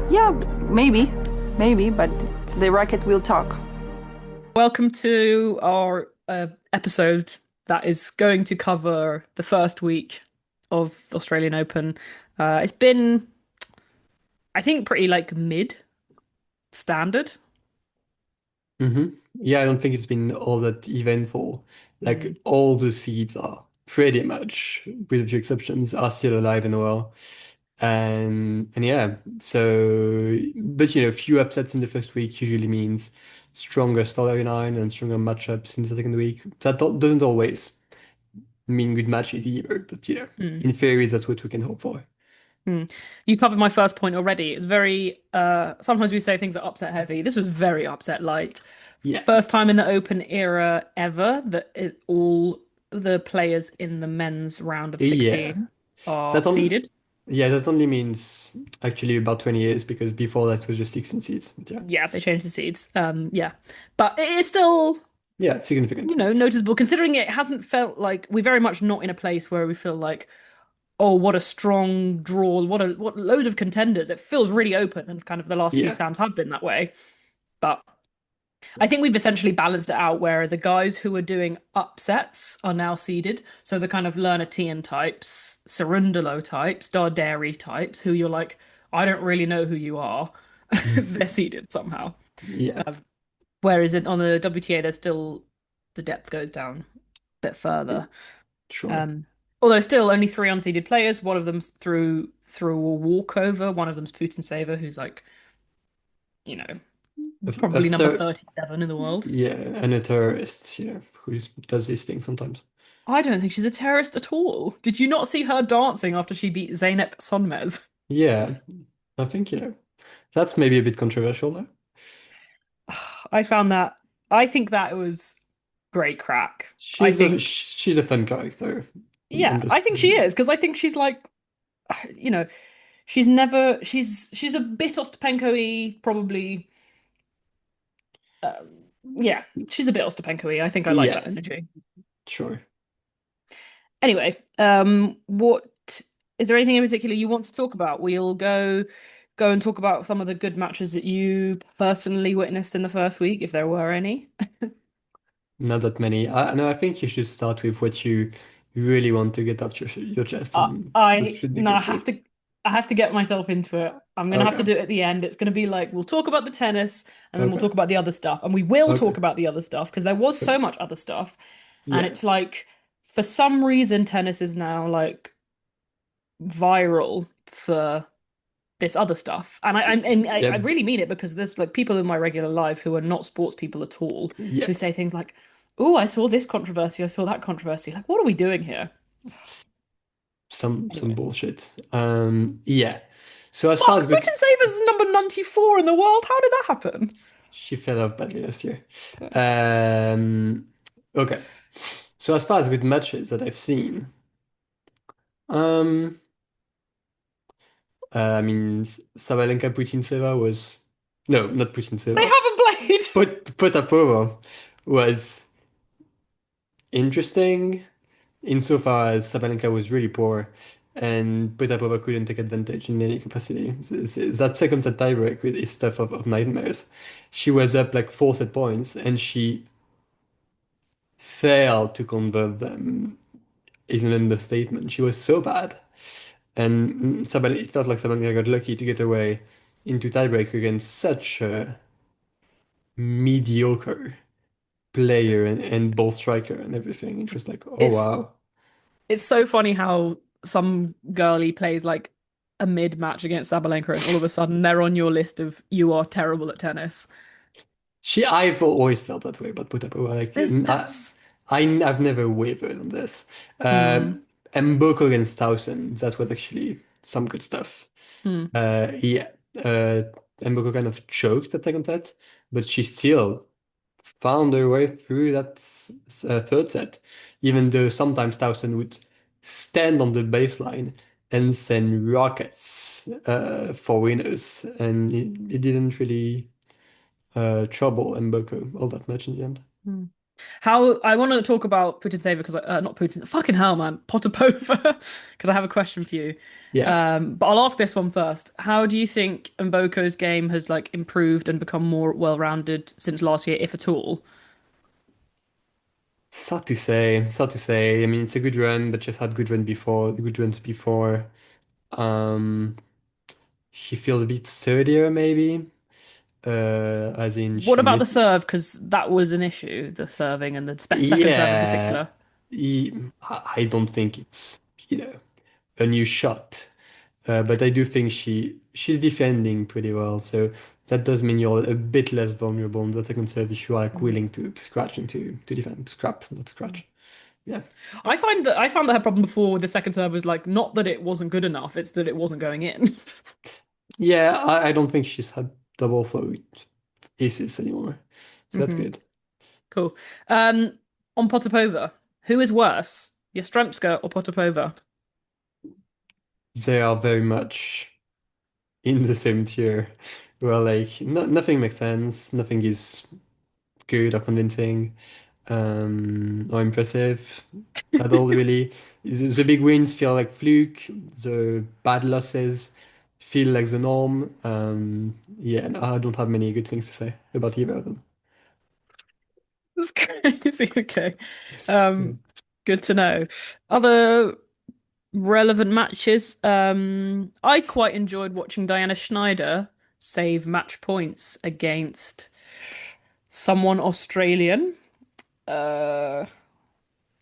Yeah, maybe, maybe, but the racket will talk. Welcome to our episode that is going to cover the first week of the Australian Open. It's been, I think, pretty like mid standard. Yeah, I don't think it's been all that eventful. Mm. Like all the seeds are pretty much, with a few exceptions, are still alive and well. And yeah, so but few upsets in the first week usually means stronger storyline and stronger matchups in the second week. That doesn't always mean good matches either, but Mm. in theory, that's what we can hope for. Mm. You covered my first point already. It's very, sometimes we say things are upset heavy. This was very upset light. Yeah. First time in the Open era ever that all the players in the men's round of Yeah. 16 are That on seeded. Yeah, that only means actually about 20 years because before that was just 16 seeds. But yeah. Yeah, they changed the seeds. Yeah, but it is still, Yeah, significant. noticeable considering it hasn't felt like we're very much not in a place where we feel like, oh, what a strong draw, what load of contenders. It feels really open, and kind of the last few Yeah. Sams have been that way. But I think we've essentially balanced it out where the guys who are doing upsets are now seeded. So the kind of Lerner Tien types, Cerundolo types, Darderi types, who you're like, I don't really know who you are. They're seeded somehow. Yeah, Whereas on the WTA, there's still the depth goes down a bit further. sure. Um, Although still only three unseeded players. One of them's through a walkover. One of them's Putin Saver, who's like, you know, probably number After, 37 in the world. yeah, and a terrorist, who does these things sometimes. I don't think she's a terrorist at all. Did you not see her dancing after she beat Zeynep Sonmez? Yeah, I think, that's maybe a bit controversial though. I found that. I think that was great crack. I think, She's a fun character. I'm yeah, I just, think she is because I think she's like, you know, she's a bit Ostapenko-y, probably. Yeah, she's a bit Ostapenko-y. I think I like yeah, that energy. sure. Anyway, what is there anything in particular you want to talk about? We'll go and talk about some of the good matches that you personally witnessed in the first week, if there were any. Not that many. No, I think you should start with what you really want to get off your chest, and that I should be no, good too. I have to get myself into it. I'm gonna have to Okay, do it at the end. It's gonna be like we'll talk about the tennis and then we'll okay, talk about the other stuff. And we will talk okay. about the other stuff because there was so much other stuff. And Yeah. it's like for some reason tennis is now like viral for this other stuff. And I Yeah, really mean it because there's like people in my regular life who are not sports people at all yeah, who say things like, "Oh, I saw this controversy, I saw that controversy." Like, what are we doing here? some Anyway. bullshit. Yeah. So as far Fuck, as good, Putin Savers is number 94 in the world. How did that happen? she fell off badly last year. Um, okay. So as far as good matches that I've seen, um, I mean, Sabalenka Putintseva was no, not They Putintseva. haven't played. Potapova was interesting insofar as Sabalenka was really poor and Potapova couldn't take advantage in any capacity. That second set tiebreak is stuff of nightmares. She was up like 4 set points and she failed to convert them is an understatement. She was so bad. And it felt like Sabalenka got lucky to get away into tiebreak against such a mediocre player and ball striker and everything. It was like, oh It's wow. it's so funny how some girlie plays like a mid match against Sabalenka and all of a sudden they're on your list of you are terrible at tennis. I've always felt that way about Potapova. Like, There's that's I've never wavered on this. hmm, Mboko against Towson, that was actually some good stuff. hmm. Yeah, Mboko kind of choked at second set, but she still found her way through that third set, even though sometimes Towson would stand on the baseline and send rockets for winners, and it didn't really trouble Mboko all that much in the end. Hmm. How I want to talk about Putin Saver because not Putin, fucking hell, man, Potapova, because I have a question for you. Yeah, But I'll ask this one first. How do you think Mboko's game has like improved and become more well-rounded since last year, if at all? it's hard to say. It's hard to say. I mean, it's a good run, but just had good runs before. Um, she feels a bit sturdier, maybe. As in What she about the missed. serve? Because that was an issue, the serving and the second serve in Yeah, particular. I don't think it's, a new shot. But I do think she's defending pretty well, so that does mean you're a bit less vulnerable on the second serve if you are like Mhm. willing to scratch and to defend, to scrap, not scratch. Yeah. I found that her problem before with the second serve was like not that it wasn't good enough, it's that it wasn't going in. Yeah, I don't think she's had double throat aces anymore. So that's hmm good. Cool. Um, on Potapova, who is worse, Yastremska or Potapova? They are very much in the same tier. Where like nothing makes sense, nothing is good or convincing, or impressive at all, really. The big wins feel like fluke, the bad losses feel like the norm. Yeah, and I don't have many good things to say about either of them. That's crazy. Okay. Yeah. Um, good to know. Other relevant matches. I quite enjoyed watching Diana Schneider save match points against someone Australian. Uh,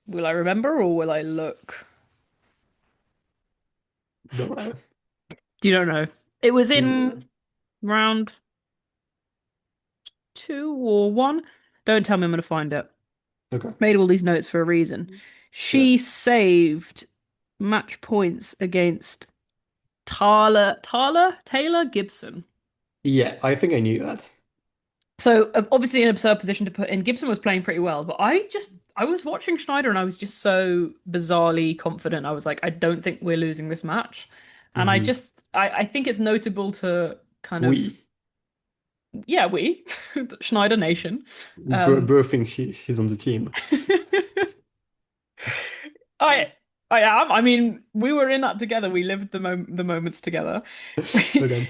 will I remember or will I look? Don't know. Do you don't know? It was in No. round two or one. Don't tell me I'm going to find it. Okay. Made all these notes for a reason. Yeah. She saved match points against Taylor Gibson. Yeah, I think I knew that. So obviously an absurd position to put in. Gibson was playing pretty well, but I was watching Schneider and I was just so bizarrely confident. I was like, I don't think we're losing this match. And Hmm. I think it's notable to kind of We. yeah, we Schneider Nation. Bro, Um bro thinks she's on the team. I I am. I mean, we were in that together. We lived the moments together. We, Okay.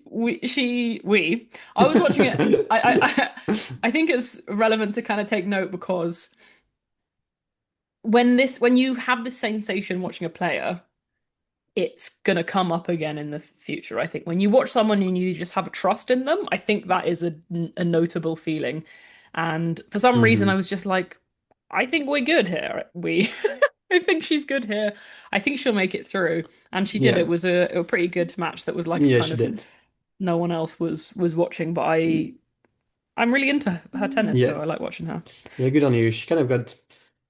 we. I was watching it. I think it's relevant to kind of take note because when you have this sensation watching a player, it's gonna come up again in the future. I think when you watch someone and you just have a trust in them, I think that is a notable feeling. And for some reason, I Hmm. was just like, I think we're good here. We, I think she's good here. I think she'll make it through, and she did. Yeah. It was a pretty good match that was like a Yeah, kind she of did. no one else was watching, but I'm really into her tennis, Yeah. so I like watching her. Yeah, good on you. She kind of got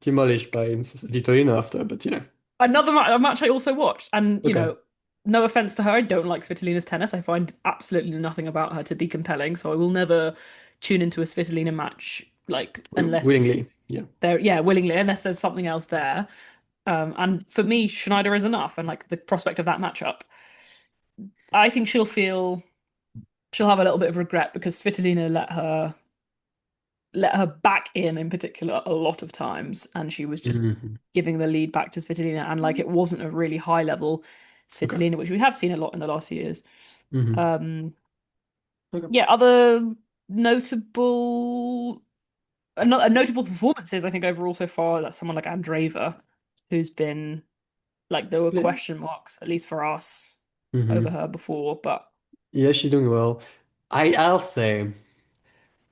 demolished by Vitorino after, but Another a match I also watched, and okay. no offense to her, I don't like Svitolina's tennis. I find absolutely nothing about her to be compelling, so I will never tune into a Svitolina match like unless Willingly. Yeah. yeah, willingly, unless there's something else there. And for me, Schneider is enough, and like the prospect of that matchup, I think she'll have a little bit of regret because Svitolina let her back in particular a lot of times, and she was just Hmm. giving the lead back to Svitolina, and like it wasn't a really high level Okay. Svitolina, which we have seen a lot in the last few years. Hmm. Um, Okay. yeah, other notable notable performances I think overall so far. That's someone like Andreeva, who's been like there were question marks at least for us over Hmm. her before, but Yeah, she's doing well. I'll say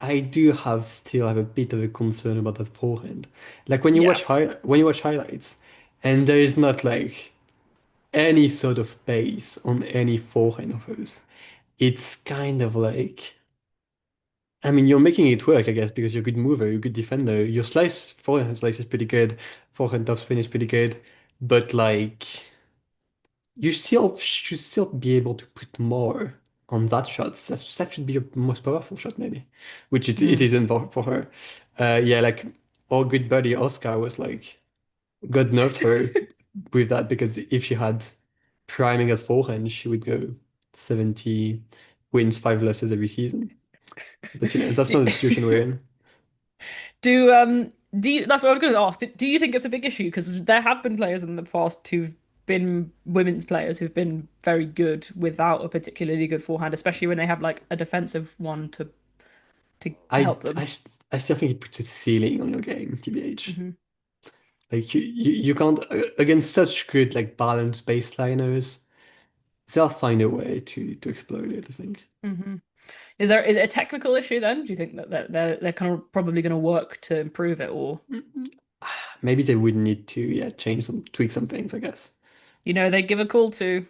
I do still have a bit of a concern about the forehand. Like yeah, when you watch highlights, and there is not like any sort of pace on any forehand of hers. It's kind of like, I mean, you're making it work, I guess, because you're a good mover, you're a good defender. Your forehand slice is pretty good, forehand topspin is pretty good, but like, you still should still be able to put more on that shot. That should be your most powerful shot, maybe, which it mm. isn't for her. Yeah, like our good buddy Oscar was like, God nerfed her with that because if she had priming as forehand, she would go 70 wins, 5 losses every season. But that's not the situation we're in. Do you, that's what I was going to ask. Do you think it's a big issue? Because there have been players in the past who've been women's players who've been very good without a particularly good forehand, especially when they have like a defensive one to I, help them. I, I still think it puts a ceiling on your game, TBH. Hmm. Like you can't against such good like balanced baseliners, they'll find a way to exploit it, I think. Hmm. Is it a technical issue then? Do you think that they're kind of probably going to work to improve it, or Maybe they would need to, yeah, change some tweak some things, I guess. they give a call to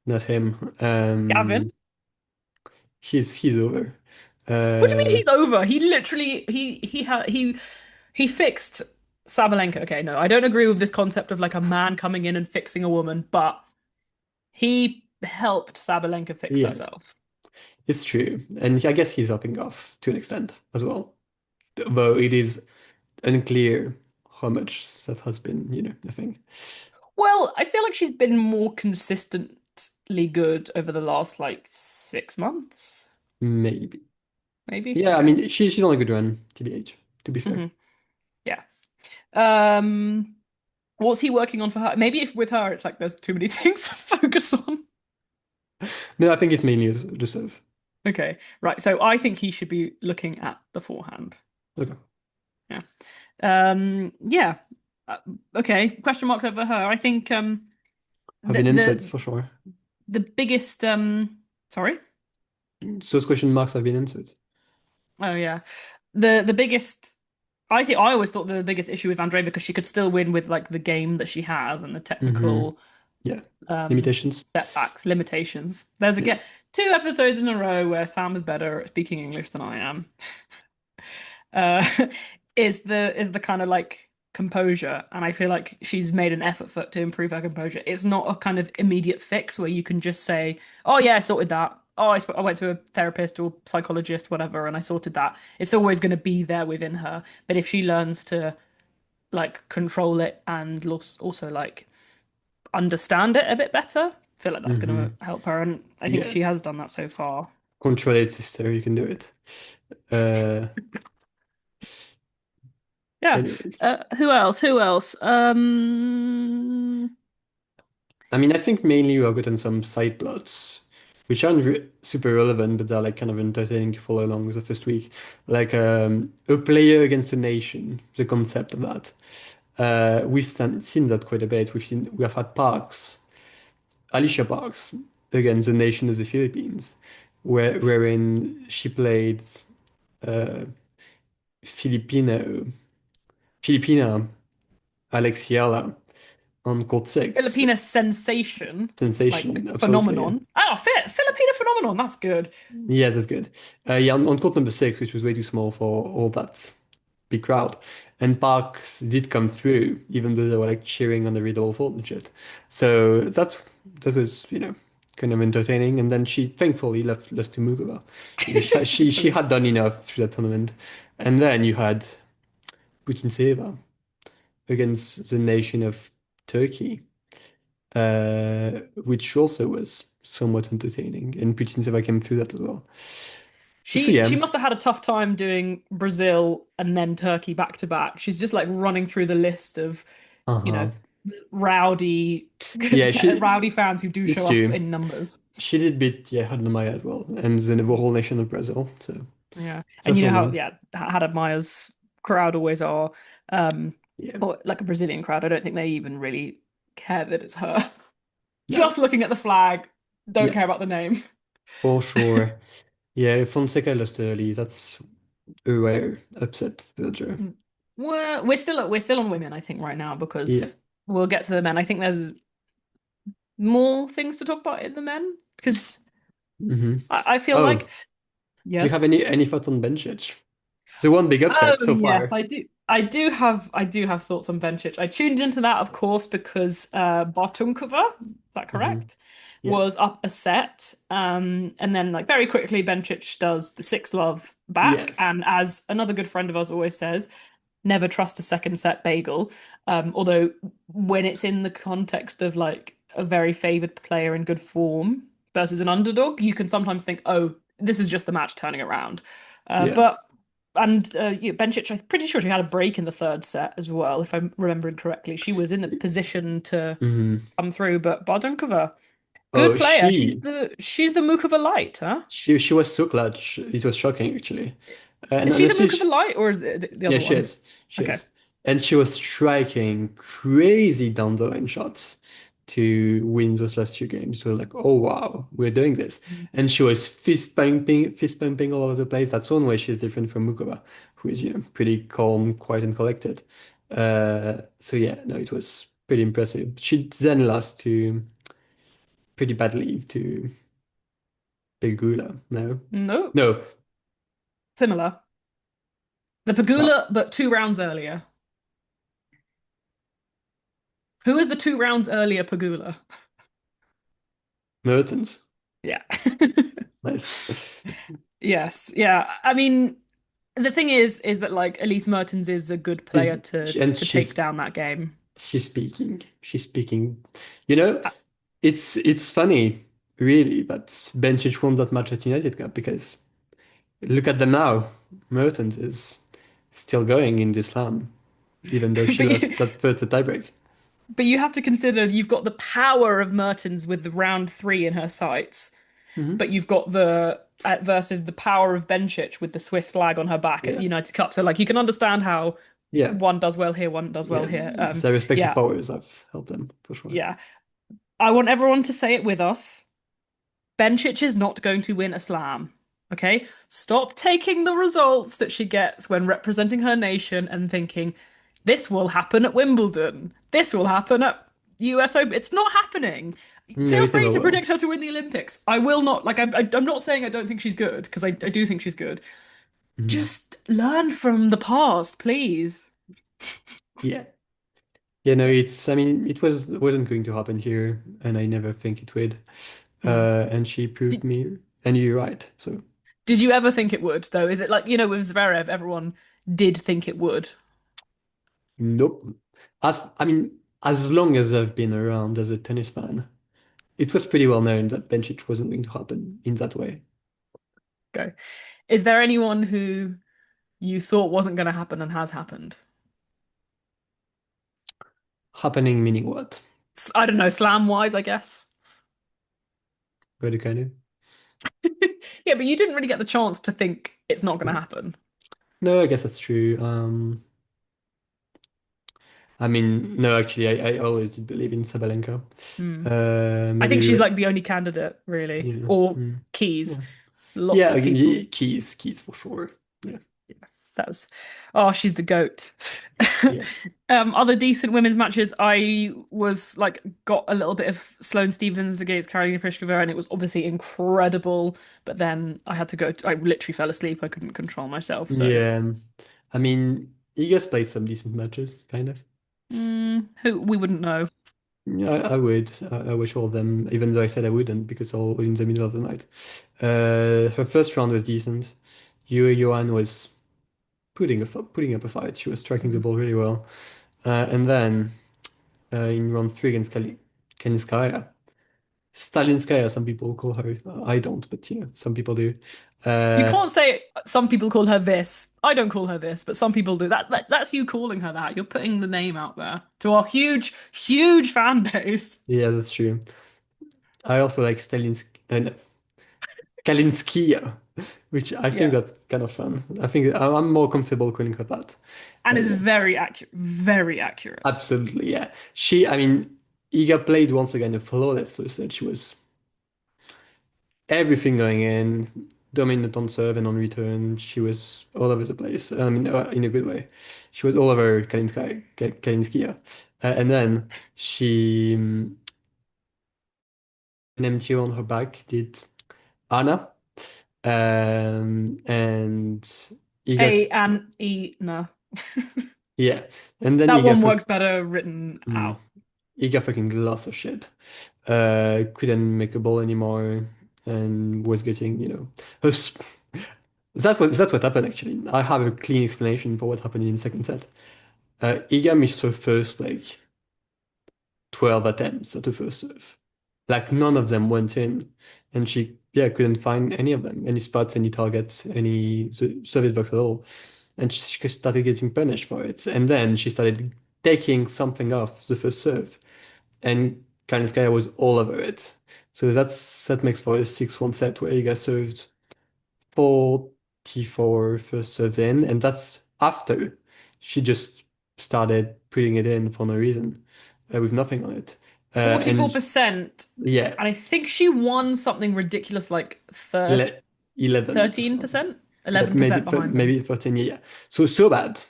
Not him. Gavin? He's over. What do you mean Uh he's over? He literally he fixed Sabalenka. Okay, no, I don't agree with this concept of like a man coming in and fixing a woman, but he helped Sabalenka fix yeah, herself. it's true. And I guess he's upping off to an extent as well. Though it is unclear how much that has been, a thing. Well, I feel like she's been more consistently good over the last like 6 months, Maybe. maybe. Yeah, I Okay. mean she's on a good run, TBH, to be fair. Hmm. Yeah. Um, what's he working on for her? Maybe if with her it's like there's too many things to focus on. No, I think it's mainly the serve. Okay, right. So I think he should be looking at beforehand. Okay. Yeah. Yeah. Uh, okay. Question marks over her. I think Have the been answered the for sure. the biggest sorry. Those question marks have been answered. Oh yeah. The biggest I think I always thought the biggest issue with Andreva because she could still win with like the game that she has and the Hmm. technical Yeah. um Limitations. setbacks, limitations. There's Yeah. again 2 episodes in a row where Sam is better at speaking English than I am. uh, is the kind of like composure, and I feel like she's made an effort to improve her composure. It's not a kind of immediate fix where you can just say, "Oh yeah, I sorted that." Oh, I went to a therapist or psychologist, whatever, and I sorted that. It's always going to be there within her. But if she learns to like control it and also like understand it a bit better, I feel like that's going Hmm. to help her. And I think Yeah. she has done that so far. Control it, sister. You can do it. Uh, Yeah. anyways. Who else? Who else? I mean, I think mainly we have gotten some side plots, which aren't re super relevant, but they're like kind of entertaining to follow along with the first week. Like a player against a nation, the concept of that. Seen that quite a bit. We have had Parks, Alicia Parks, against the nation of the Philippines, wherein she played uh, Filipino, Filipina Alexiala on court six. Filipina sensation, like Sensation, absolutely. phenomenon. Oh, Filipina phenomenon. That's good. Yeah, that's good. Yeah, on court number six, which was way too small for all that big crowd. And Parks did come through, even though they were like cheering on the double fault and shit. So that was, kind of entertaining. And then she thankfully lost to Mugova. She Brilliant. had done enough through that tournament. And then you had Putin against the nation of Turkey, which also was somewhat entertaining. And Putin came through that as well. So She yeah, must have had a tough time doing Brazil and then Turkey back to back. She's just like running through the list of, you know, uh-huh. rowdy Yeah, rowdy fans who do it's show up true. in numbers. She did beat, yeah, Hannah Maya as well, and the whole nation of Brazil. So Yeah. And that's you know well how, done. yeah, Haddad Maya's crowd always are. Um, Yeah, or like a Brazilian crowd. I don't think they even really care that it's her. no, Just looking at the flag, don't yeah, care about the name. for sure. Yeah, Fonseca lost early. That's a rare upset for Joe. We're still on women, I think, right now Yeah. because we'll get to the men. I think there's more things to talk about in the men because Hmm. I feel Oh, like do you have yes. any thoughts on Bencic? The one big Oh upset so yes, far. I do have thoughts on Bencic. I tuned into that, of course, because Bartunkova, is that Hmm. correct? Yeah, Was up a set. And then like very quickly Bencic does the six love yeah, back. And as another good friend of ours always says, never trust a second set bagel. Although when it's in the context of like a very favored player in good form versus an underdog, you can sometimes think, oh, this is just the match turning around. yeah. But And Bencic, I'm pretty sure she had a break in the third set as well, if I'm remembering correctly. She was in a position to Mhm. come through, but Bardunkova, good Oh, player. She's the Mukova light, huh? she was so clutch. It was shocking actually. And Is she the honestly, Mukova light or is it the yeah, other she one? is. She Okay. is. And she was striking crazy down the line shots to win those last two games. So like, oh wow, we're doing this. And she was fist pumping all over the place. That's one way she's different from Mukova, who is, pretty calm, quiet, and collected. So yeah, no, it was pretty impressive. She then lost to pretty badly to Pegula. No, No, no, similar. The well, Pagula, but 2 rounds earlier. Who is the 2 rounds earlier Pagula? Mertens. Yeah. Nice. Yes. Yeah. I mean, the thing is that like Elise Mertens is a good player Is to and to take down that game. she's speaking. She's speaking. You know, Uh, it's funny, really, that Bencic won that match at United Cup because look at them now. Mertens is still going in this slam, even though she But you, lost that first tiebreak. but you have to consider you've got the power of Mertens with the round three in her sights, Hmm. but you've got the versus the power of Bencic with the Swiss flag on her back at Yeah, United Cup. So like you can understand how yeah, one does well here, one does well yeah. here. Their respective Yeah, powers have helped them for sure. yeah. I want everyone to say it with us. Bencic is not going to win a slam. Okay? Stop taking the results that she gets when representing her nation and thinking, this will happen at Wimbledon. This will happen at US Open. It's not happening. No, Feel it free never to will. predict her to win the Olympics. I will not. Like, I'm not saying I don't think she's good, because I do think she's good. Mhm. Just learn from the past, please. Yeah. Yeah, no, I mean, wasn't going to happen here, and I never think it would. Hmm. And she proved Did, me, and you're right. So, did you ever think it would, though? Is it like, with Zverev, everyone did think it would? nope. I mean, as long as I've been around as a tennis fan, it was pretty well known that Bencic wasn't going to happen in that way. Go. Is there anyone who you thought wasn't going to happen and has happened? Happening meaning what? I don't know, slam wise, I guess. Very kind of. Yeah, but you didn't really get the chance to think it's not going to happen. No, I guess that's true. I mean, no, actually, I always did believe in Sabalenka. Hmm. I think she's Maybe, like the only candidate, really, yeah, or mm, Keys. yeah, Lots yeah. of people. Keys for sure. Yeah, That's oh, she's the goat. yeah. Other decent women's matches. I was like got a little bit of Sloane Stephens against Karolina Pliskova, and it was obviously incredible. But then I had to go. I literally fell asleep. I couldn't control myself. So, Yeah, I mean, Igas played some decent matches, kind of. who we wouldn't know. Yeah, I would. I wish all of them, even though I said I wouldn't, because all in the middle of the night. Her first round was decent. Yue Yuan was putting up a fight. She was striking the Mm. ball really well. And then in round three against Kalinskaya, Stalinskaya, some people call her. I don't, but some people do. You Uh, can't say some people call her this. I don't call her this, but some people do. That's you calling her that. You're putting the name out there to our huge, huge fan base. yeah, that's true. I also like No, Kalinskaya, which I think Yeah, that's kind of fun. I think I'm more comfortable calling her that. and is Yeah, very accurate. Very accurate. absolutely, yeah. I mean, Iga played once again a flawless first set. She was everything going in, dominant on serve and on return. She was all over the place. I mean, in a good way. She was all over Kalinskaya. And then she, an empty on her back, did Anna. And Iga, A and E. No, yeah. And then that Iga, one works better written mm, out. Iga fucking lost her shit. Couldn't make a ball anymore and was getting, her, that's what happened actually. I have a clean explanation for what happened in the second set. Iga missed her first like 12 attempts at the first serve. Like none of them went in, and yeah, couldn't find any of them, any spots, any targets, any service box at all. And she started getting punished for it. And then she started taking something off the first serve, and Kalinskaya was all over it. So that makes for a 6-1 set where you guys served 44 first serves in, and that's after she just started putting it in for no reason, with nothing on it. And 44%. yeah, And I think she won something ridiculous like ele- 11%. 13%, But maybe 11% behind them. maybe 13, yeah. So bad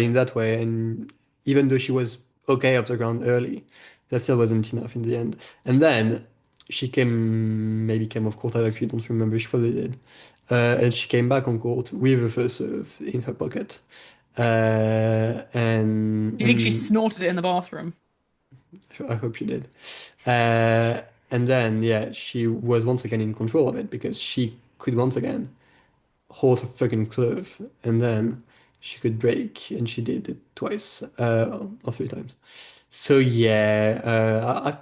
in that way. And even though she was okay off the ground early, that still wasn't enough in the end. And then she came off court. I actually don't remember. She probably did. And she came back on court with a first serve in her pocket. Do you think she And snorted it in the bathroom? I hope she did. Uh, and then yeah, she was once again in control of it because she could once again hold her fucking serve, and then she could break, and she did it twice, or 3 times. So yeah,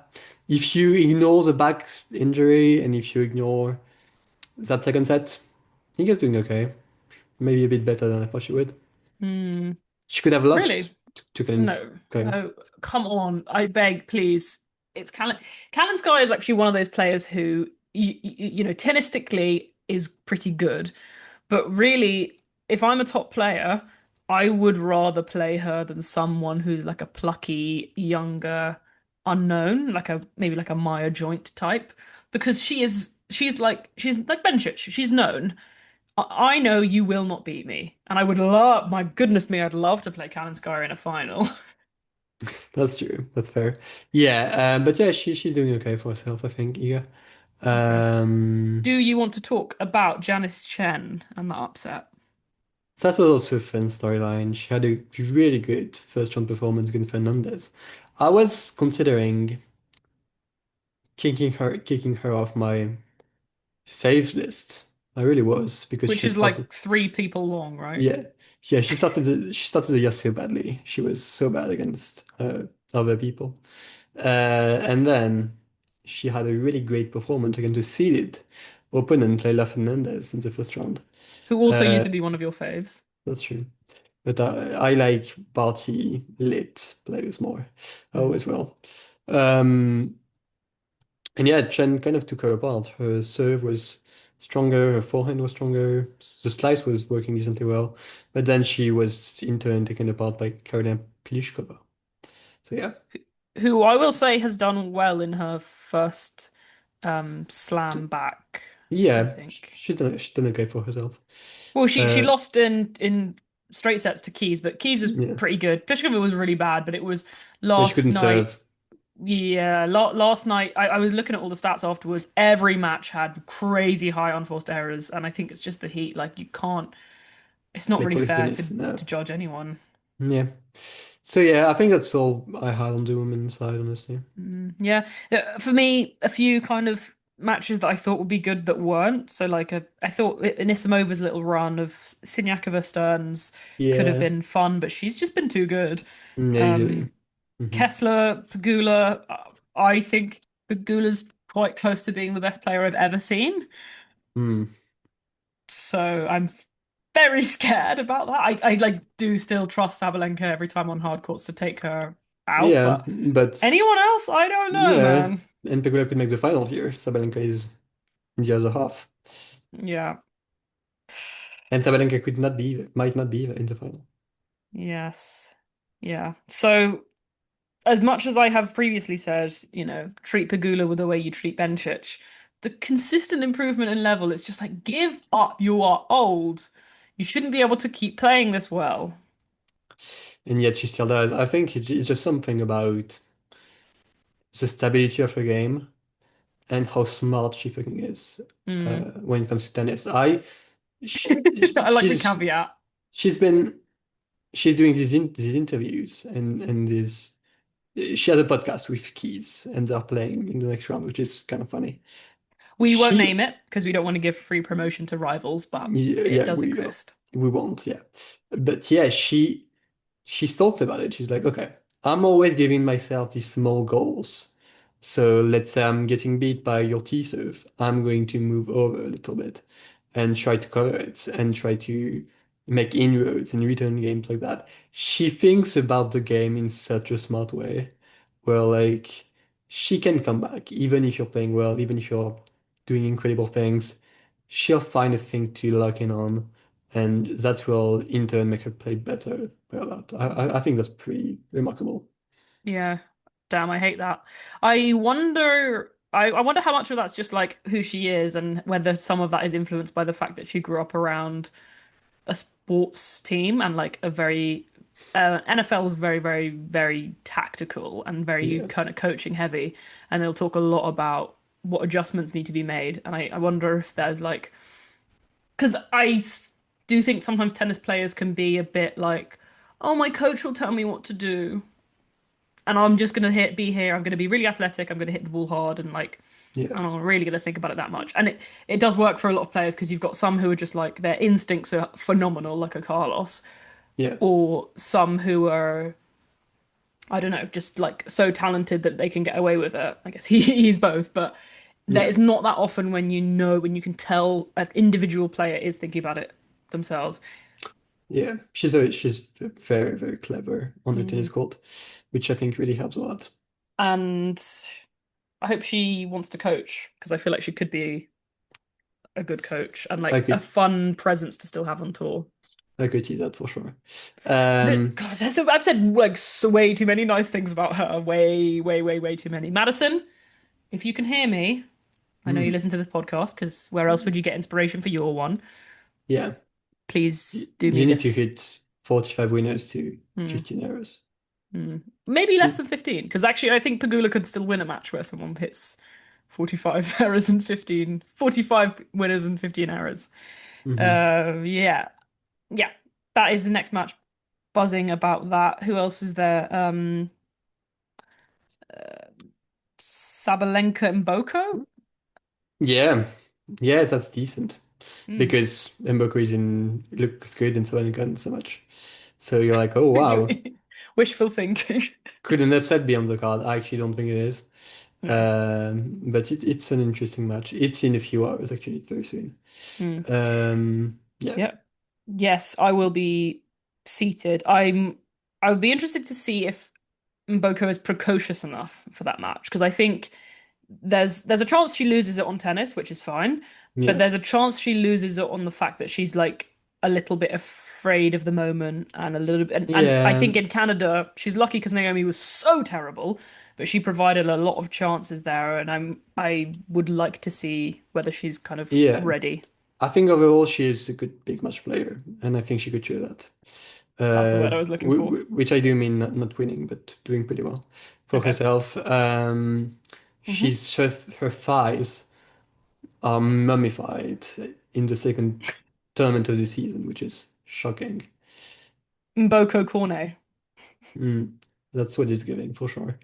if you ignore the back injury and if you ignore that second set, I think it's doing okay. Maybe a bit better than I thought she would. Hmm. She could have lost Really? to Kalin's. No. Okay. No. Come on. I beg, please. It's Callan. Callan Sky is actually one of those players who, tennistically is pretty good. But really, if I'm a top player, I would rather play her than someone who's like a plucky, younger, unknown, like a maybe like a Maya Joint type, because she's like Bencic. She's known. I know you will not beat me, and I would love, my goodness me, I'd love to play Kalinskaya in a final. That's true. That's fair. Yeah, but yeah, she's doing okay for herself, I think. Yeah. Okay. Um, Do you want to talk about Janice Chen and the upset? that was also a fun storyline. She had a really good first round performance against Fernandez. I was considering kicking her off my faves list. I really was because Which she is started. like 3 people long, right? Yeah, yeah. She started the year so badly. She was so bad against other people, and then she had a really great performance against the seeded opponent, Leila Fernandez, in the first round. Who also used Uh, to be one of your faves. that's true. But I like party lit players more. I Mm. always will. Um, and yeah, Chen kind of took her apart. Her serve was stronger, her forehand was stronger, the slice was working decently well, but then she was in turn taken apart by Karolina Pliskova. So yeah, Who I will say has done well in her first slam T- back, I yeah, think. she's done okay for herself. Well, she Uh, lost in straight sets to Keys, but Keys was yeah, pretty good. Pliskova was really bad, but it was yeah, she last couldn't night. serve. Yeah, last night I was looking at all the stats afterwards. Every match had crazy high unforced errors, and I think it's just the heat. Like you can't. It's not Like really Polish fair tennis, no. to judge anyone. Yeah. So yeah, I think that's all I had on the women's side, honestly. Yeah. For me, a few kind of matches that I thought would be good that weren't. So like I thought Anisimova's little run of Siniakova Stearns could have Yeah, been fun, but she's just been too good. yeah, easily. Um, Hmm. Kessler, Pegula, I think Pegula's quite close to being the best player I've ever seen. Mm. So I'm very scared about that. I like do still trust Sabalenka every time on hard courts to take her out, Yeah, but but anyone else, I don't know, yeah, man. and Pegula could make the final here. Sabalenka is in the other half, Yeah. and Sabalenka might not be in the final. Yes. Yeah. So as much as I have previously said, treat Pegula with the way you treat Bencic, the consistent improvement in level, it's just like, give up. You are old. You shouldn't be able to keep playing this well. And yet she still does. I think it's just something about the stability of her game and how smart she fucking is Mm. when it comes to tennis. She, I like the she's caveat. she's been she's doing these interviews and this. She has a podcast with Keys, and they're playing in the next round, which is kind of funny. We won't She, name it because we don't want to give free promotion to rivals, but yeah, it yeah, does exist. we won't, yeah, but yeah, she's talked about it. She's like, okay, I'm always giving myself these small goals So let's say I'm getting beat by your T serve. I'm going to move over a little bit and try to cover it and try to make inroads in return games like that. She thinks about the game in such a smart way where like she can come back even if you're playing well, even if you're doing incredible things. She'll find a thing to lock in on, and that will in turn make her play better by a lot. I think that's pretty remarkable. Yeah. Damn, I hate that. I wonder how much of that's just like who she is and whether some of that is influenced by the fact that she grew up around a sports team and like a very NFL is very, very, very tactical and very Yeah, kind of coaching heavy, and they'll talk a lot about what adjustments need to be made. And I wonder if there's like, because do think sometimes tennis players can be a bit like, oh, my coach will tell me what to do, and I'm just gonna be here. I'm gonna be really athletic. I'm gonna hit the ball hard, and like, yeah, I'm not really gonna think about it that much. And it does work for a lot of players because you've got some who are just like their instincts are phenomenal, like a Carlos, yeah, or some who are, I don't know, just like so talented that they can get away with it. I guess he's both, but there yeah. is not that often when when you can tell an individual player is thinking about it themselves. Yeah, she's very, very clever on the tennis Mm. court, which I think really helps a lot. And I hope she wants to coach because I feel like she could be a good coach and I like a could fun presence to still have on tour. I could see that for sure. God, I've said like way too many nice things about her. Way, way, way, way too many. Madison, if you can hear me, I know you hmm, listen to this podcast because where else would you get inspiration for your one? yeah, Please do me you need to this. hit 45 winners to Hmm, 15 errors. hmm. Maybe less She, than 15 because actually I think Pagula could still win a match where someone hits 45 errors and 45 winners and 15 errors. hmm. Yeah. Yeah. That is the next match. Buzzing about that. Who else is there? Sabalenka and Boko? Yeah, yeah, that's decent Hmm. because Mboko is in looks good and Swan gun so much. So you're like, oh wow, Wishful thinking. could an upset be on the card? I actually don't think it is. No. But it's an interesting match. It's in a few hours actually, it's very soon. Hmm. Yeah, Yep. Yes, I will be seated. I would be interested to see if Mboko is precocious enough for that match because I think there's a chance she loses it on tennis, which is fine, but yeah, there's a chance she loses it on the fact that she's like a little bit afraid of the moment and a little bit and I yeah, think in Canada she's lucky because Naomi was so terrible, but she provided a lot of chances there and I would like to see whether she's kind of yeah. ready. I think overall she is a good big match player, and I think she could show that. That's the word I was looking for. Which I do mean not winning, but doing pretty well for Okay. herself. Hmm. Her thighs are mummified in the second tournament of the season, which is shocking. Mboko Cornet. Mm, that's what it's giving for sure.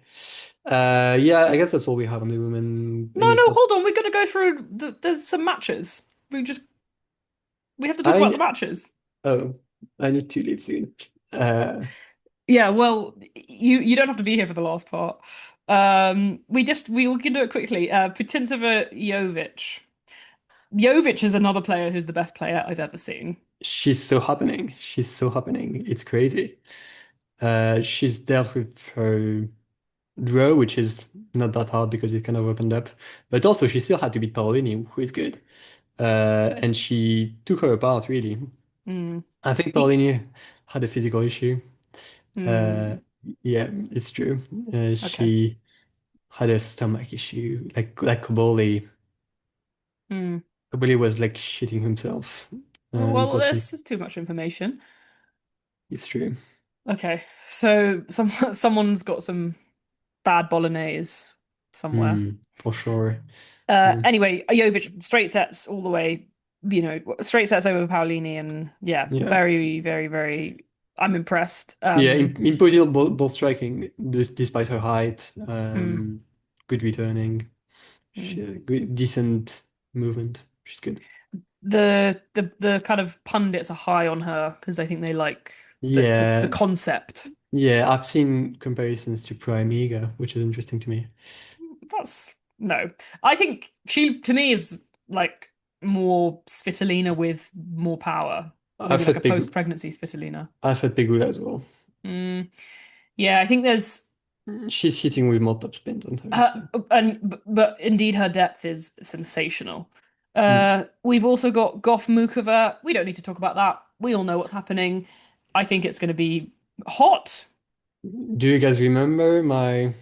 Yeah, I guess that's all we have on the women. No, Any no, thoughts? hold on. We're gonna go through there's some matches. We have to talk about the I matches. oh, I need to leave soon. Uh, Yeah, well, you don't have to be here for the last part. We can do it quickly. Putintseva Jovic. Jovic is another player who's the best player I've ever seen. she's so happening. She's so happening. It's crazy. She's dealt with her draw, which is not that hard because it kind of opened up. But also, she still had to beat Paolini, who is good. And she took her apart, really. Mm. I think He, Paolini had a physical issue. Uh, mm, yeah, it's true. okay. She had a stomach issue, like Kaboli. Mm. Kaboli was like shitting himself. Well, Unfortunately, this is too much information. it's true. Okay, so someone's got some bad bolognese somewhere. For sure. Anyway, Jovic straight sets all the way. Straight sets over Paolini, and yeah, Yeah. very, very, very. I'm impressed. Yeah, in Brazil, ball striking, despite her height, Mm, good returning, mm. good, decent movement. She's good. The kind of pundits are high on her because I think they like the Yeah, concept. yeah. I've seen comparisons to Prime Eager, which is interesting to me. That's no. I think she to me is like more Svitolina with more power. Maybe I've like a had Pegu post-pregnancy Svitolina. I've had Pegula as well. Mm, yeah, I think there's She's hitting with more top spins on her, I her, think. but indeed her depth is sensational. Mm. We've also got Goff Mukova. We don't need to talk about that. We all know what's happening. I think it's going to be hot. Do you guys remember my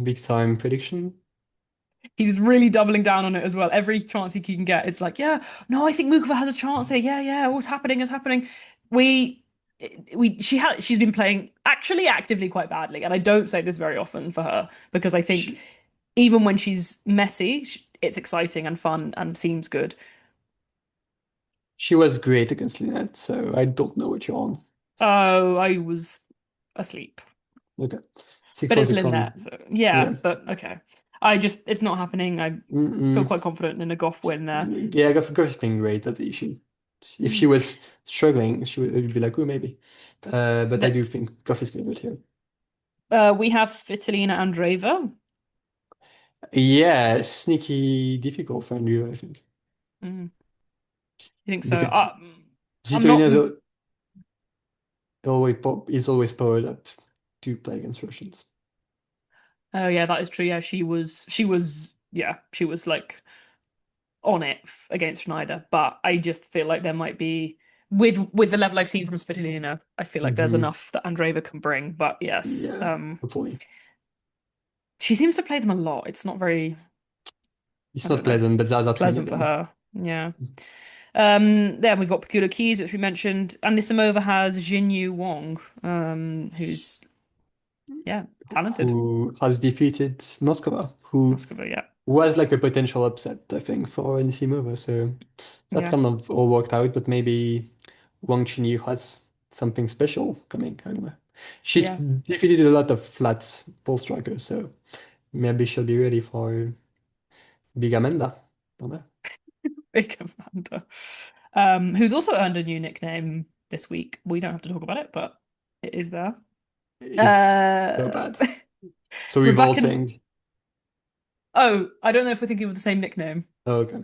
big time prediction? He's really doubling down on it as well. Every chance he can get, it's like, yeah, no, I think Mukova has a chance here. Yeah, yeah, what's happening is happening. We, she's been playing actually actively quite badly, and I don't say this very often for her because I think She, even when she's messy, it's exciting and fun and seems good. she was great against Lynette, so I don't know what you're on. Oh, I was asleep, Okay. but it's 6-1, Lynette, so yeah, yeah. but okay. It's not happening. I feel Mm-mm. quite confident in a Goff win there. Yeah, Goff been great. That's the issue. If she Mm. was struggling, she would be like, oh, maybe. But I That do think Goff is favored here. we have Svitolina Andreeva. Yeah, sneaky difficult for Andrew, I think. Mm, you think so? Because I'm not. Zitolina is always powered up to play against Russians. Oh yeah, that is true. Yeah, she was. She was. Yeah, she was like on it against Schneider. But I just feel like there might be with the level I've seen from Svitolina, I feel like there's Hmm. enough that Andreeva can bring. But yes, Yeah, hopefully. she seems to play them a lot. It's not very. It's I not don't know. pleasant, but that's many of Pleasant for them. her. Yeah. Then we've got Pekula Keys, which we mentioned. Anisimova has Jinyu Wong, who's yeah, talented. Who has defeated Noskova, who Moscow, yeah. was like a potential upset, I think, for Anisimova. So that Yeah. kind of all worked out, but maybe Wang Qinyu has something special coming. I don't know. She's Yeah. defeated a lot of flat ball strikers, so maybe she'll be ready for Big Amanda. Don't know. Big Amanda. Who's also earned a new nickname this week. We don't have to talk about it, but it is there. It's so Uh bad. So Rebecca. revolting. Oh, I don't know if we're thinking of the same nickname. Oh, okay.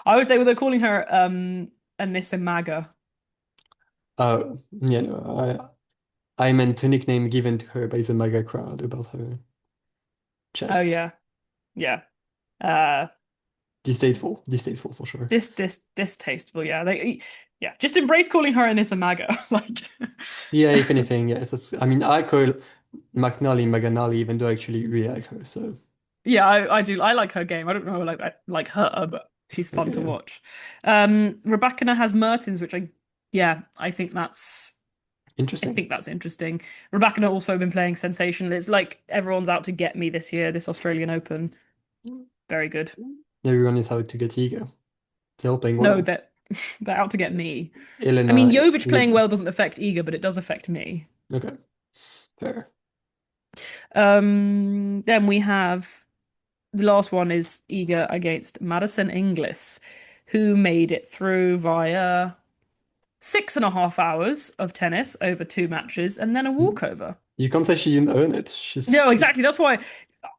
I was they were calling her Anissa Maga. Oh, yeah, no, I meant a nickname given to her by the MAGA crowd about her Oh chest. yeah. Yeah. Uh Distasteful for sure. distasteful, yeah. Yeah, just embrace calling her Anissa Maga. Like Yeah, if anything, yes. I mean, I call McNally Maganali, even though I actually really like her. So yeah, I do. I like her game. I don't know like I like her, but she's fun to yeah, watch. Rebecca has Mertens, which I interesting. think that's interesting. Rebecca also been playing sensational. It's like everyone's out to get me this year, this Australian Open. Very good. Everyone is out to get ego. They're all playing No, well. that they're out to get me. I mean, Elena, Jovic playing well doesn't affect Iga, but it does affect me. okay, fair. Then we have the last one is Iga against Madison Inglis, who made it through via 6.5 hours of tennis over two matches and then a walkover. You can't say she didn't earn it. No, She's exactly. That's why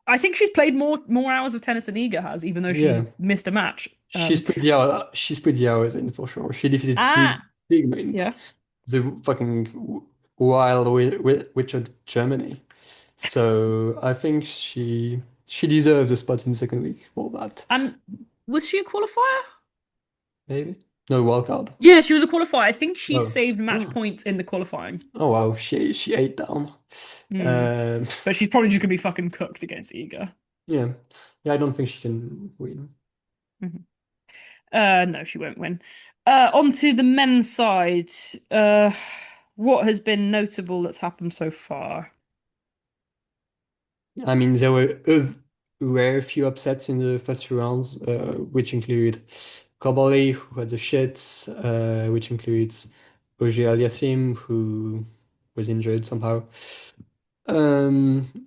I think she's played more hours of tennis than Iga has, even though yeah. she missed a match. She's put the hours in for sure. She defeated Ah, Sigmund, yeah. the fucking wild witch of Germany. So I think she deserves a spot in the second week for that. And was she a qualifier? Maybe. No wild card. Yeah, she was a qualifier. I think she Oh. saved match Oh. points in the qualifying. Oh wow, she ate down. Hmm. Um, But she's probably just gonna be fucking cooked against Iga. yeah. Yeah, I don't think she can win. Mhm. No, she won't win. On to the men's side. What has been notable that's happened so far? I mean, there were a rare few upsets in the first few rounds, which include Kobali, who had the shits, which includes Oje Aliassim, who was injured somehow,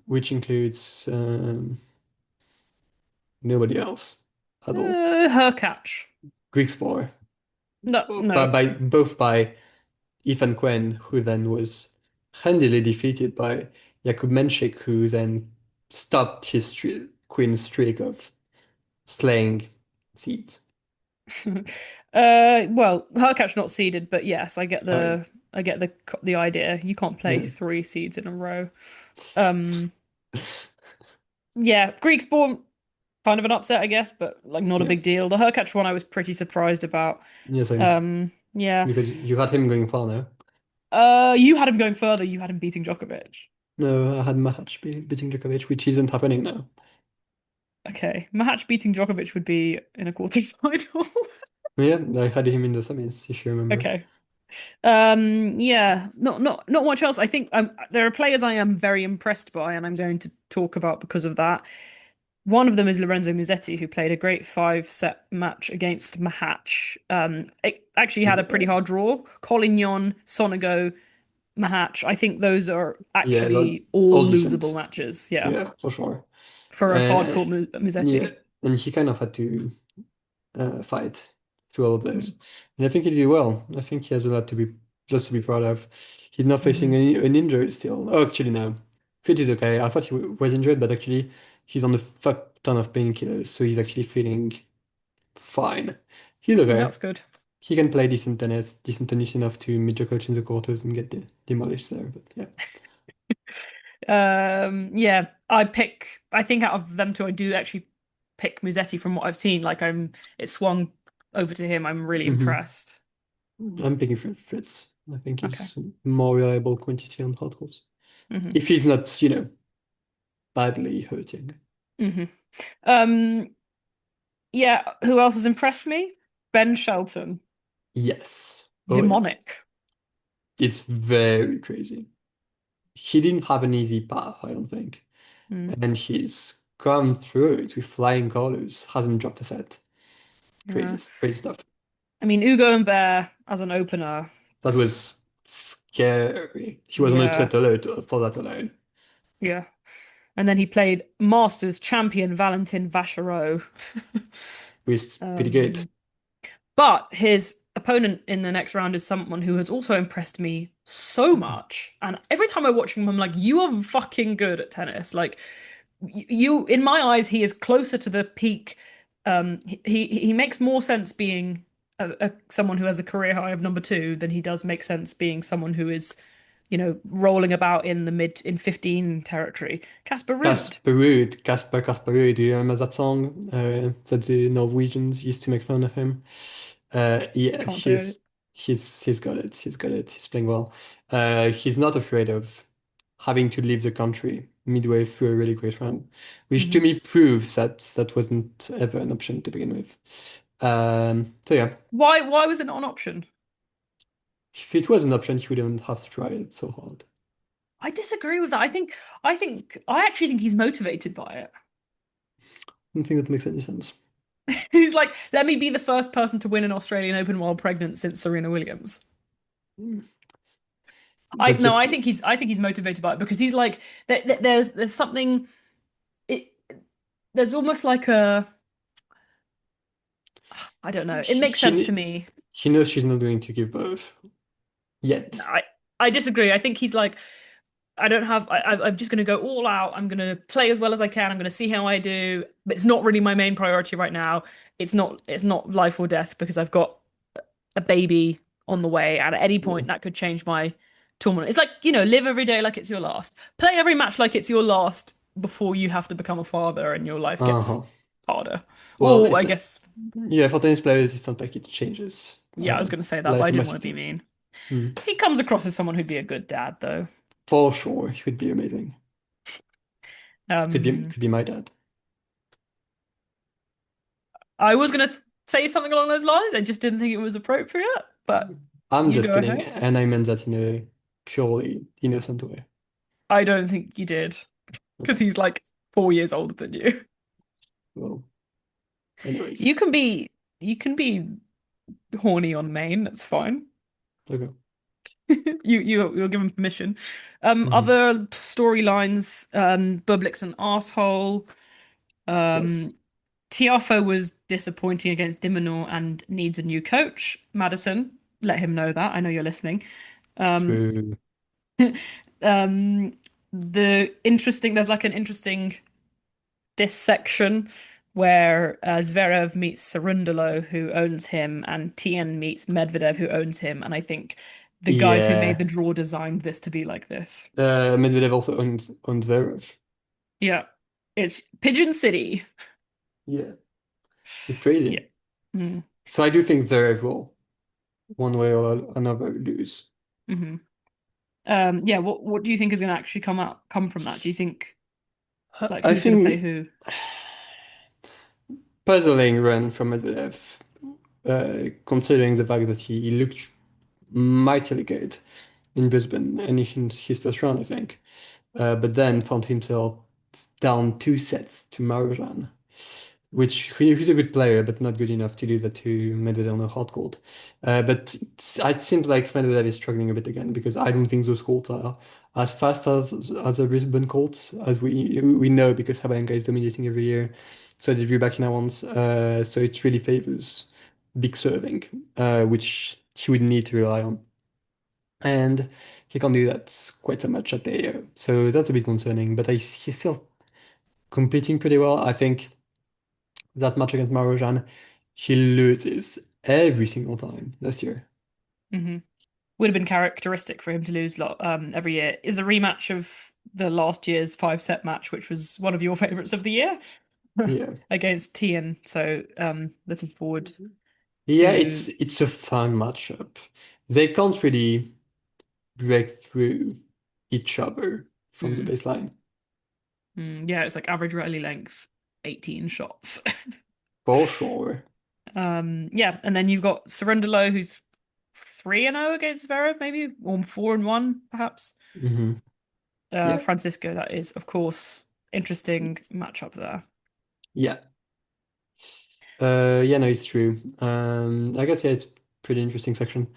which includes nobody else at all. Her catch. Greek Spore, No, by, no. by both by Ethan Quinn, who then was handily defeated by Jakub Menšik, who then stopped his streak. Queen's streak of slaying seeds. Well, Hurkacz not seeded, but yes, Oh yeah, I get the idea. You can't play yeah. three seeds in a row. Um, yeah, Greek spawn kind of an upset, I guess, but like not a Yeah. big deal. The Hurkacz one I was pretty surprised about. Yeah, same. Yeah. Because you had him going far now. You had him going further. You had him beating Djokovic. No, I had Mahac beating Djokovic, which isn't happening now. Okay, Mahac beating Djokovic would be in a quarterfinal. Yeah, I had him in the semis, if you remember. Okay. Yeah, not much else. I think there are players I am very impressed by, and I'm going to talk about because of that. One of them is Lorenzo Musetti, who played a great five-set match against Mahac. It actually had a pretty Yeah, hard draw. Collignon, Sonego, Mahac. I think those are yeah, that actually all all losable decent. matches. Yeah, Yeah, for sure. for a Uh, hardcore yeah, Musetti. and he kind of had to fight through all of those. Mm-hmm. And I think he did well. I think he has a lot to be just to be proud of. He's not Mm-hmm. facing an injury still. Oh, actually, no. Fit is okay. I thought he was injured, but actually, he's on a fuck ton of painkillers, so he's actually feeling fine. He's okay. That's good. He can play decent tennis enough to meet Djokovic in the quarters and get demolished there. But yeah. Yeah, I think out of them two, I do actually pick Musetti from what I've seen. Like it swung over to him. I'm really hmm impressed. I'm picking Fritz. I think Okay. he's more reliable quantity on hard courts. hmm If he's not, badly hurting. hmm Um, yeah, who else has impressed me? Ben Shelton. Yes. Oh yeah. Demonic. It's very crazy. He didn't have an easy path, I don't think. Mm, And he's come through it with flying colors, hasn't dropped a set. yeah. Crazy stuff. I mean, Ugo and Bear as an opener. That was scary. He was on Yeah, upset alert for that alone. yeah. And then he played Masters champion Valentin Vachereau. Was pretty good. Um, But his opponent in the next round is someone who has also impressed me so much. And every time I watch him, I'm like, you are fucking good at tennis. Like you, in my eyes, he is closer to the peak. He makes more sense being someone who has a career high of number two than he does make sense being someone who is, rolling about in the mid in 15 territory. Casper Ruud. Casper Ruud. Do you remember that song that the Norwegians used to make fun of him? Yeah, Can't say it. he's got it. He's got it. He's playing well. He's not afraid of having to leave the country midway through a really great run, which to Mhm. me proves that that wasn't ever an option to begin with. So yeah, Why was it not an option? if it was an option, he wouldn't have to try it so hard. I disagree with that. I actually think he's motivated by it. I don't think that makes any sense. He's like, let me be the first person to win an Australian Open while pregnant since Serena Williams. Mm. I That's no, just I think he's motivated by it because he's like there's something it there's almost like a I don't know. It he, makes sense to he me. he knows she's not going to give birth No, yet. I disagree. I think he's like I don't have. I'm just going to go all out. I'm going to play as well as I can. I'm going to see how I do. But it's not really my main priority right now. It's not. It's not life or death because I've got a baby on the way, and at any Yeah. point that could change my tournament. It's like live every day like it's your last. Play every match like it's your last before you have to become a father and your life Uh-huh. gets harder. Well, Or I it's guess, yeah, for tennis players, it's not like it changes yeah, I was going to say that, but life I didn't want to be massively. mean. Hmm. He comes across as someone who'd be a good dad, though. For sure, he would be amazing. Um, Could be my dad. I was going to say something along those lines. I just didn't think it was appropriate, but I'm you just go kidding, ahead. and I meant that in a purely innocent way. I don't think you did because Okay. he's like 4 years older than you. Well, anyways. You can be you can be horny on main. That's fine. Okay. You're given permission. hmm Other storylines. Bublik's an asshole. Yes. Um, Tiafo was disappointing against Dimonor and needs a new coach. Madison, let him know that. I know you're listening. Um, True. there's like an interesting this section where Zverev meets Cerundolo, who owns him, and Tien meets Medvedev, who owns him. And I think the guys who made Yeah. the draw designed this to be like this. Medvedev also owns Zverev. Yeah, it's Pigeon City. Yeah. It's Yeah. crazy. Mm. So I do think Zverev will, one way or another, lose. Hmm. Yeah. What do you think is going to actually come from that? Do you think like I who's going to play think who? puzzling run from Medvedev, considering the fact that he looked mightily good in Brisbane and in his first round, I think. But then found himself down 2 sets to Marujan, which he's a good player, but not good enough to do that to Medvedev on a hard court. But it seems like Medvedev is struggling a bit again because I don't think those courts are as fast as the Brisbane courts as we know because Sabalenka is dominating every year. So did Rybakina once. So it really favors big serving, which he would need to rely on. And he can't do that quite so much at the air. So that's a bit concerning, but he's still competing pretty well. I think that match against Marojan, he loses every single time this year. Hmm. Would have been characteristic for him to lose every year. Is a rematch of the last year's 5-set match, which was one of your favorites of the year Yeah. against Tien. So looking forward Yeah, it's to. it's a fun matchup. They can't really break through each other from the Mm, baseline. yeah, it's like average rally length, 18 shots. For sure. Yeah, and then you've got Cerundolo, who's 3-0 against Zverev, maybe, or 4-1, perhaps. Hmm. Yeah. Francisco, that is, of course, interesting matchup there. Yeah. Yeah, no, it's true. I guess yeah, it's pretty interesting section.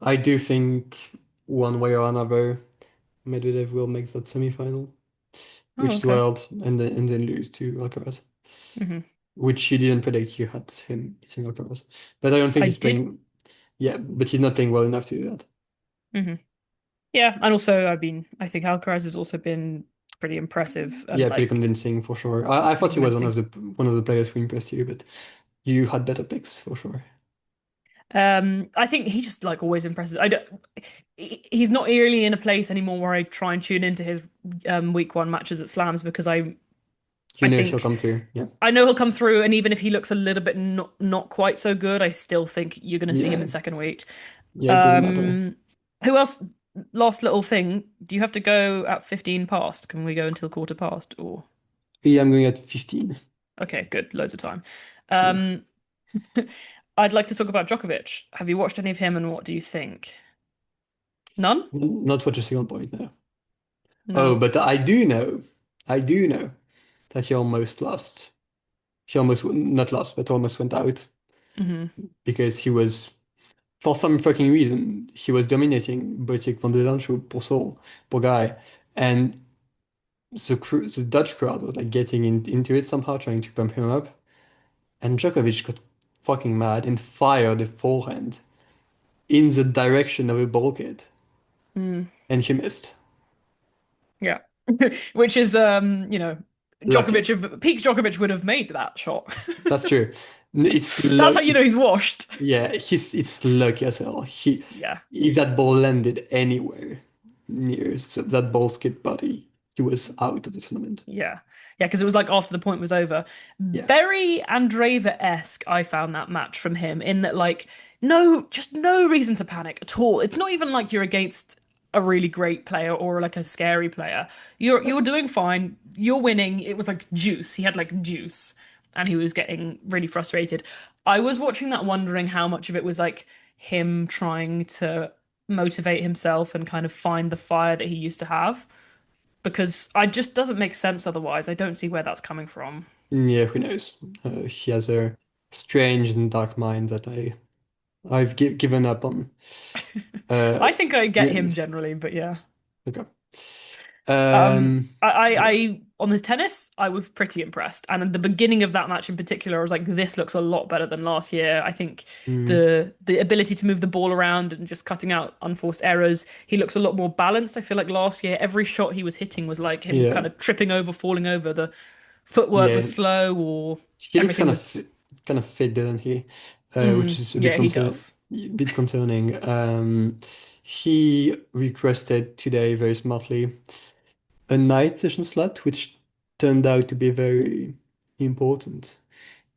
I do think one way or another, Medvedev will make that semifinal, Oh, which is okay. wild, and then lose to Alcaraz, Hmm. which you didn't predict. You had him beating Alcaraz, but I don't think I he's did. playing. Yeah, but he's not playing well enough to do that. Hmm. Yeah, and also, I think Alcaraz has also been pretty impressive and Yeah, pretty like convincing for sure. I pretty thought he was one of convincing. the players who impressed you, but you had better picks for sure. I think he just like always impresses. I don't. He's not really in a place anymore where I try and tune into his week one matches at slams because You I know she'll think come through. Yeah, I know he'll come through, and even if he looks a little bit not quite so good, I still think you're going to see him yeah, in second week. yeah. It doesn't matter. Um, who else? Last little thing. Do you have to go at 15 past? Can we go until quarter past? Or Yeah, I'm going at 15. okay, good, loads of time. Yeah. Um, I'd like to talk about Djokovic. Have you watched any of him, and what do you think? None? Not what a single point now. Oh, No. but I do know that he almost lost. He almost, not lost, but almost went out Hmm. because he was, for some fucking reason, he was dominating Wojciech van der Zandschulp, poor soul, poor guy. And the Dutch crowd was like getting into it somehow, trying to pump him up. And Djokovic got fucking mad and fired a forehand in the direction of a bulkhead. Mm, And he missed. yeah. Which is Lucky. Djokovic of peak Djokovic would have made that shot. That's true. That's how you know he's washed. Yeah, it's lucky as hell. Yeah. If that ball landed anywhere near that ball's kid body, he was out of the tournament. Yeah. Yeah, because it was like after the point was over. Yeah. Very Andreeva-esque, I found that match from him, in that like just no reason to panic at all. It's not even like you're against a really great player or like a scary player. You're doing fine. You're winning. It was like juice. He had like juice and he was getting really frustrated. I was watching that wondering how much of it was like him trying to motivate himself and kind of find the fire that he used to have because I just doesn't make sense otherwise. I don't see where that's coming from. Yeah, who knows? He has a strange and dark mind that I've given up on. Uh, I think I get yeah, him generally, but yeah. okay. Um, Um, I, yeah. I on his tennis, I was pretty impressed. And at the beginning of that match in particular, I was like, this looks a lot better than last year. I think Mm, the ability to move the ball around and just cutting out unforced errors, he looks a lot more balanced. I feel like last year, every shot he was hitting was like him kind yeah. of tripping over, falling over. The footwork was Yeah, slow or he looks everything was. kind of fit, doesn't he? Which is a Yeah, he does. bit concerning. He requested today very smartly a night session slot, which turned out to be very important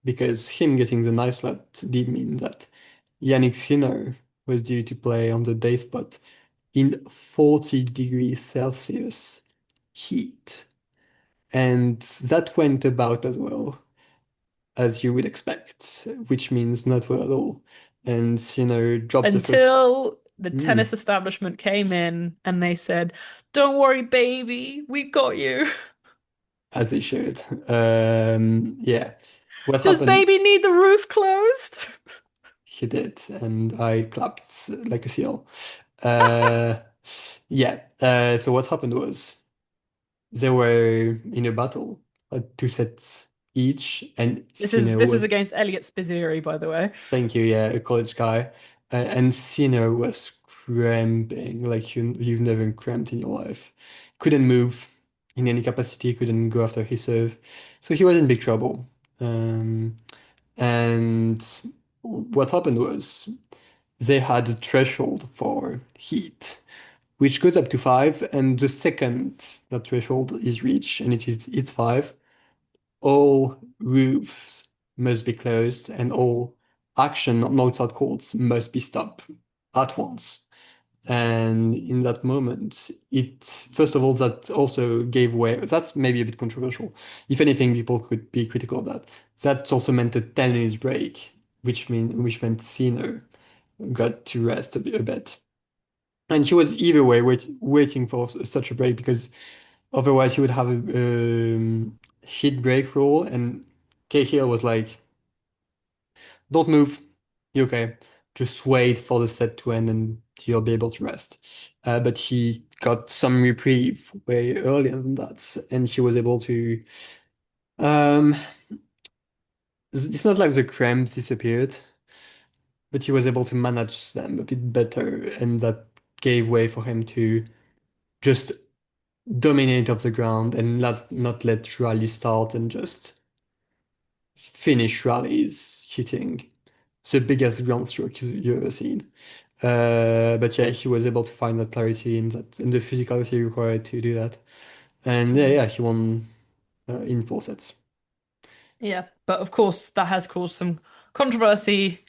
because him getting the night slot did mean that Yannick Sinner was due to play on the day spot in 40 degrees Celsius heat. And that went about as well as you would expect, which means not well at all. And Sinner dropped the first. Until the Hmm. tennis establishment came in and they said, "Don't worry, baby, we got you." As they should. Yeah. What Does happened? baby need the roof closed? He did, and I clapped like a seal. Uh, yeah. So what happened was they were in a battle, 2 sets each, and Sinner This is was. against Elliot Spizzeri, by the way. Thank you, yeah, a college guy, and Sinner was cramping like you've never cramped in your life. Couldn't move in any capacity, couldn't go after his serve, so he was in big trouble. Um, And what happened was they had a threshold for heat, which goes up to 5, and the second that threshold is reached, and it's 5, all roofs must be closed and all action on outside courts must be stopped at once. And in that moment, it first of all that also gave way. That's maybe a bit controversial. If anything, people could be critical of that. That also meant a 10 minutes break, which meant Cena got to rest a bit. And he was either way waiting for such a break because otherwise he would have a hit break rule. And Cahill was like, "Don't move. You're okay. Just wait for the set to end and you'll be able to rest." But he got some reprieve way earlier than that, and he was able to. Um, it's not like the cramps disappeared, but he was able to manage them a bit better, and that gave way for him to just dominate off the ground and not let rally start and just finish rallies hitting the biggest ground stroke you've ever seen. But yeah, he was able to find that clarity and the physicality required to do that. And yeah, Mm. yeah, he won in 4 sets. Yeah, but of course that has caused some controversy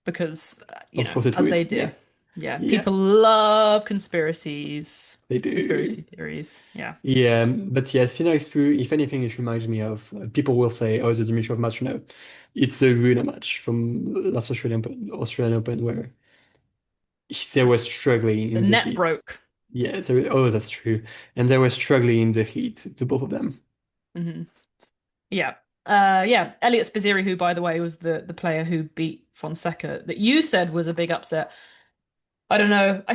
because, Of course it as they would. do. Yeah, Yeah, yeah, people love conspiracies, they do. conspiracy theories. Yeah. Yeah, but yes, you know, it's true. If anything, it reminds me of people will say, "Oh, the Dimitrov match." No, it's the Rune match from last Australian Open where they were struggling The in the net heat. broke. Yeah, oh, that's true. And they were struggling in the heat, the both of them. Hmm. Yeah. Yeah. Elliot Spizzeri, who, by the way, was the player who beat Fonseca that you said was a big upset. I don't know. I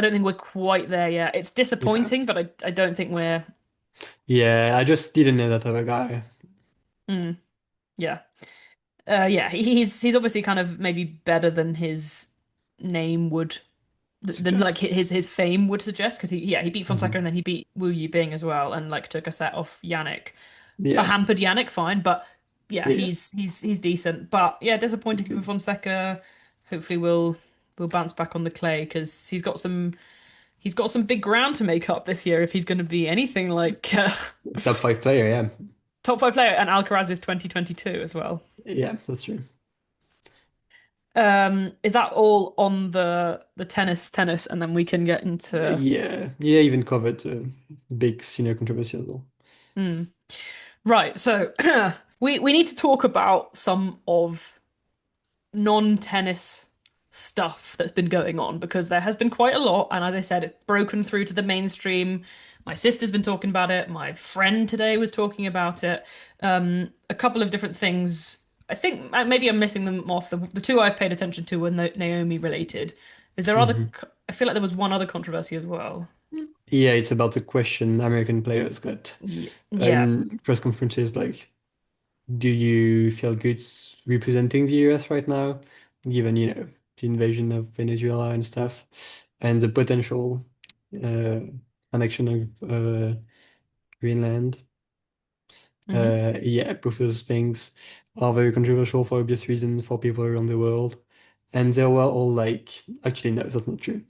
don't think we're quite there yet. It's Yeah. disappointing, but I don't think we're. Yeah, I just didn't know that other guy Mm, yeah. Yeah. He's obviously kind of maybe better than his name would than like suggest. his fame would suggest because he beat Fonseca Hmm. and then he beat Wu Yibing as well and like took a set off Yannick. A Yeah, hampered Yannick, fine, but yeah, yeah. he's decent. But yeah, disappointing for Fonseca. Hopefully we'll bounce back on the clay because he's got some big ground to make up this year if he's going to be anything like Top 5 player, yeah. top five player. And Alcaraz is 2022 as well. Yeah, that's true. Is that all on the tennis, and then we can get into. Yeah, yeah, even covered big senior controversy as well. Hmm. Right, so we need to talk about some of non-tennis stuff that's been going on because there has been quite a lot, and as I said, it's broken through to the mainstream. My sister's been talking about it. My friend today was talking about it. A couple of different things. I think maybe I'm missing them off. The two I've paid attention to were Naomi related. Is there other? Hmm. I feel like there was one other controversy as well. Yeah, it's about the question American players got Yeah. in press conferences like, do you feel good representing the US right now, given, the invasion of Venezuela and stuff, and the potential uh, annexion of Greenland? Hmm. Yeah, both of those things are very controversial for obvious reasons for people around the world. And they were all like, actually, no, that's not true.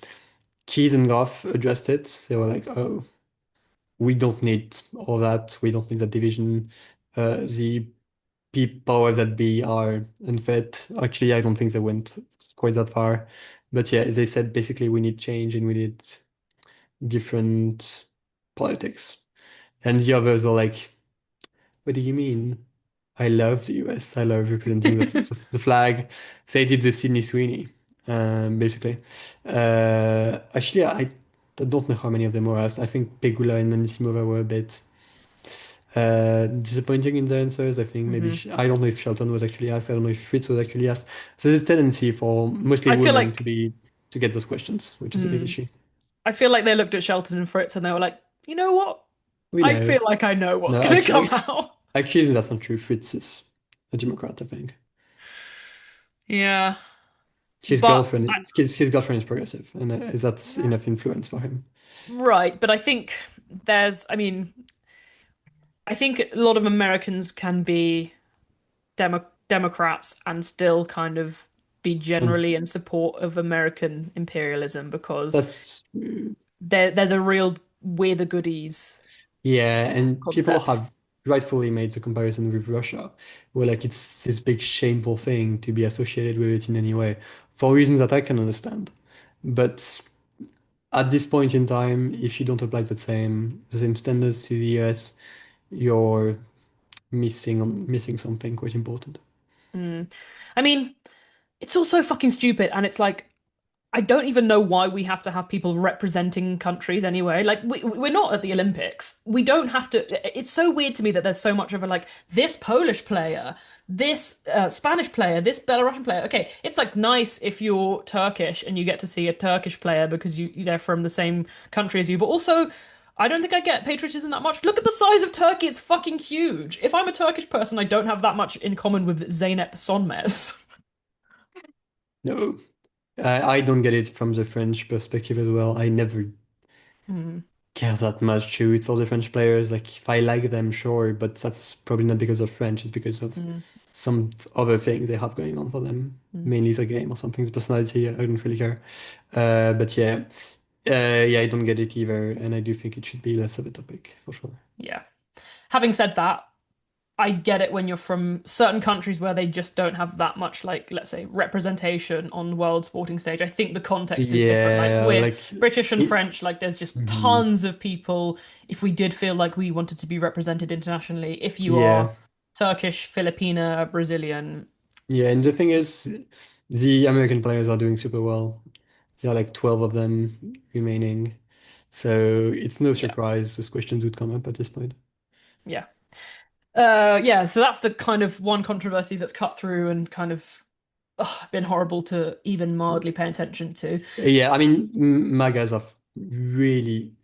Keys and Goff addressed it. They were like, oh, we don't need all that. We don't need that division. The powers that be are unfit. Actually, I don't think they went quite that far. But yeah, they said basically we need change and we need different politics. And the others were like, what do you mean? I love the US. I love representing the flag. They did the Sydney Sweeney, basically. Actually, I don't know how many of them were asked. I think Pegula and Anisimova were a bit disappointing in their answers. I think maybe Hmm. I don't know if Shelton was actually asked. I don't know if Fritz was actually asked. So there's a tendency for mostly I feel women to like be to get those questions, which is a big mm, issue. I feel like they looked at Shelton and Fritz and they were like, you know what? We I know. feel like I know what's No, gonna come out. actually, that's not true. Fritz is a Democrat, I think. Yeah, His but girlfriend, his girlfriend is progressive, and is that enough influence for him? right, but I think I mean, I think a lot of Americans can be Democrats and still kind of be Some generally in support of American imperialism because that's there's a real we're the goodies yeah, and people concept. have rightfully made the comparison with Russia, where like it's this big shameful thing to be associated with it in any way, for reasons that I can understand. But at this point in time, if you don't apply the same standards to the US, you're missing something quite important. Mm. I mean, it's all so fucking stupid, and it's like I don't even know why we have to have people representing countries anyway. Like we're not at the Olympics. We don't have to. It's so weird to me that there's so much of a like this Polish player, this Spanish player, this Belarusian player. Okay, it's like nice if you're Turkish and you get to see a Turkish player because they're from the same country as you. But also, I don't think I get patriotism that much. Look at the size of Turkey; it's fucking huge. If I'm a Turkish person, I don't have that much in common with Zeynep Sonmez. No, I don't get it from the French perspective as well. I never Mm, care that much to it's all the French players. Like if I like them, sure, but that's probably not because of French. It's because of mm, some other thing they have going on for them. mm. Mainly the game or something. The personality, I don't really care. But yeah, yeah, I don't get it either, and I do think it should be less of a topic for sure. Yeah. Having said that, I get it when you're from certain countries where they just don't have that much, like, let's say, representation on the world sporting stage. I think the context is different. Like, Yeah, we're like British and it, French, like, there's just mhm. tons of people. If we did feel like we wanted to be represented internationally, if you Yeah, are Turkish, Filipina, Brazilian, yeah, and the thing it's, is, the American players are doing super well. There are like 12 of them remaining. So it's no yeah, surprise those questions would come up at this point. yeah. Yeah, so that's the kind of one controversy that's cut through and kind of been horrible to even mildly pay attention to. Yeah, I mean, Magas have really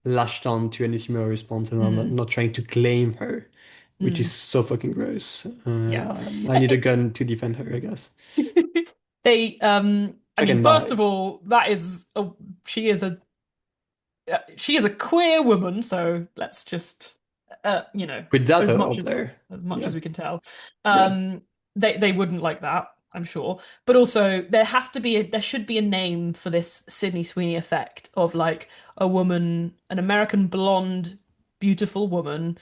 lashed on to any similar response and are Mm, not trying to claim her, which is mm, so fucking gross. yeah. I need a gun to defend her, I guess. They, I I mean, can first of buy. all, she is a she is a queer woman, so let's just, you know, Put that as much up there. as much Yeah, as we can tell, yeah. um, they wouldn't like that, I'm sure. But also, there should be a name for this Sydney Sweeney effect of like a woman, an American blonde, beautiful woman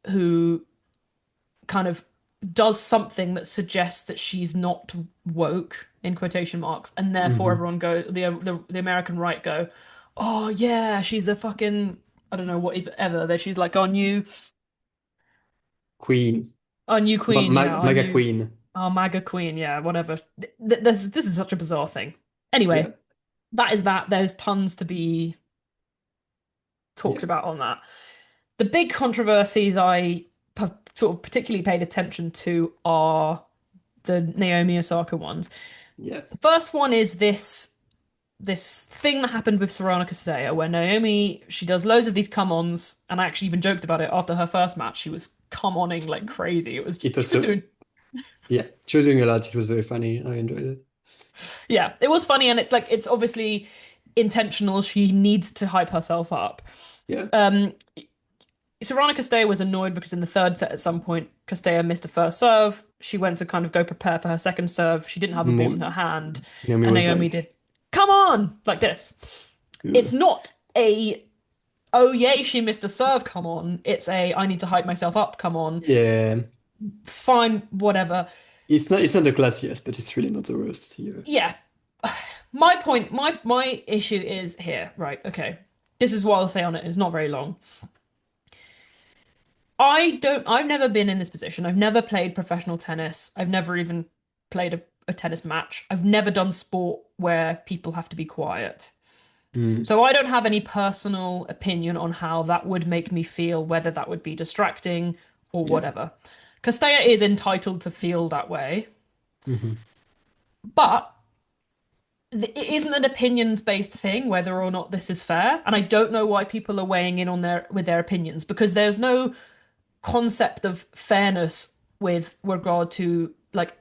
who kind of does something that suggests that she's not woke in quotation marks, and therefore Hmm. everyone the American right go, oh yeah, she's a fucking I don't know what ever that she's like Queen. our new queen, yeah, our Maga new Queen. our MAGA queen, yeah, whatever. This is such a bizarre thing. Yeah, Anyway, that is that. There's tons to be yeah, talked about on that. The big controversies I have sort of particularly paid attention to are the Naomi Osaka ones. yeah, The first one is this thing that happened with Sarana Kasatea, where Naomi she does loads of these come-ons, and I actually even joked about it after her first match. She was come-oning like crazy. it She was was so, doing yeah, she was doing a lot. It was very funny. I enjoyed it. yeah, it was funny, and it's like it's obviously intentional. She needs to hype herself up. Yeah, Um, Sorana Castella was annoyed because in the third set at some point, Castella missed a first serve. She went to kind of go prepare for her second serve. She didn't have the ball in her hand, Naomi and was Naomi like, did, come on, like this. "Ugh." It's not a, oh yay, she missed a serve, come on. It's a, I need to hype myself up, come on. Yeah, Fine, whatever. it's not the classiest, but it's really not the worst here. Yeah. My point, my issue is here, right? Okay. This is what I'll say on it. It's not very long. I've never been in this position. I've never played professional tennis. I've never even played a tennis match. I've never done sport where people have to be quiet. Mm, So I don't have any personal opinion on how that would make me feel, whether that would be distracting or yeah. whatever. Castella is entitled to feel that way, Hmm. but it isn't an opinions-based thing whether or not this is fair. And I don't know why people are weighing in on their with their opinions because there's no concept of fairness with regard to like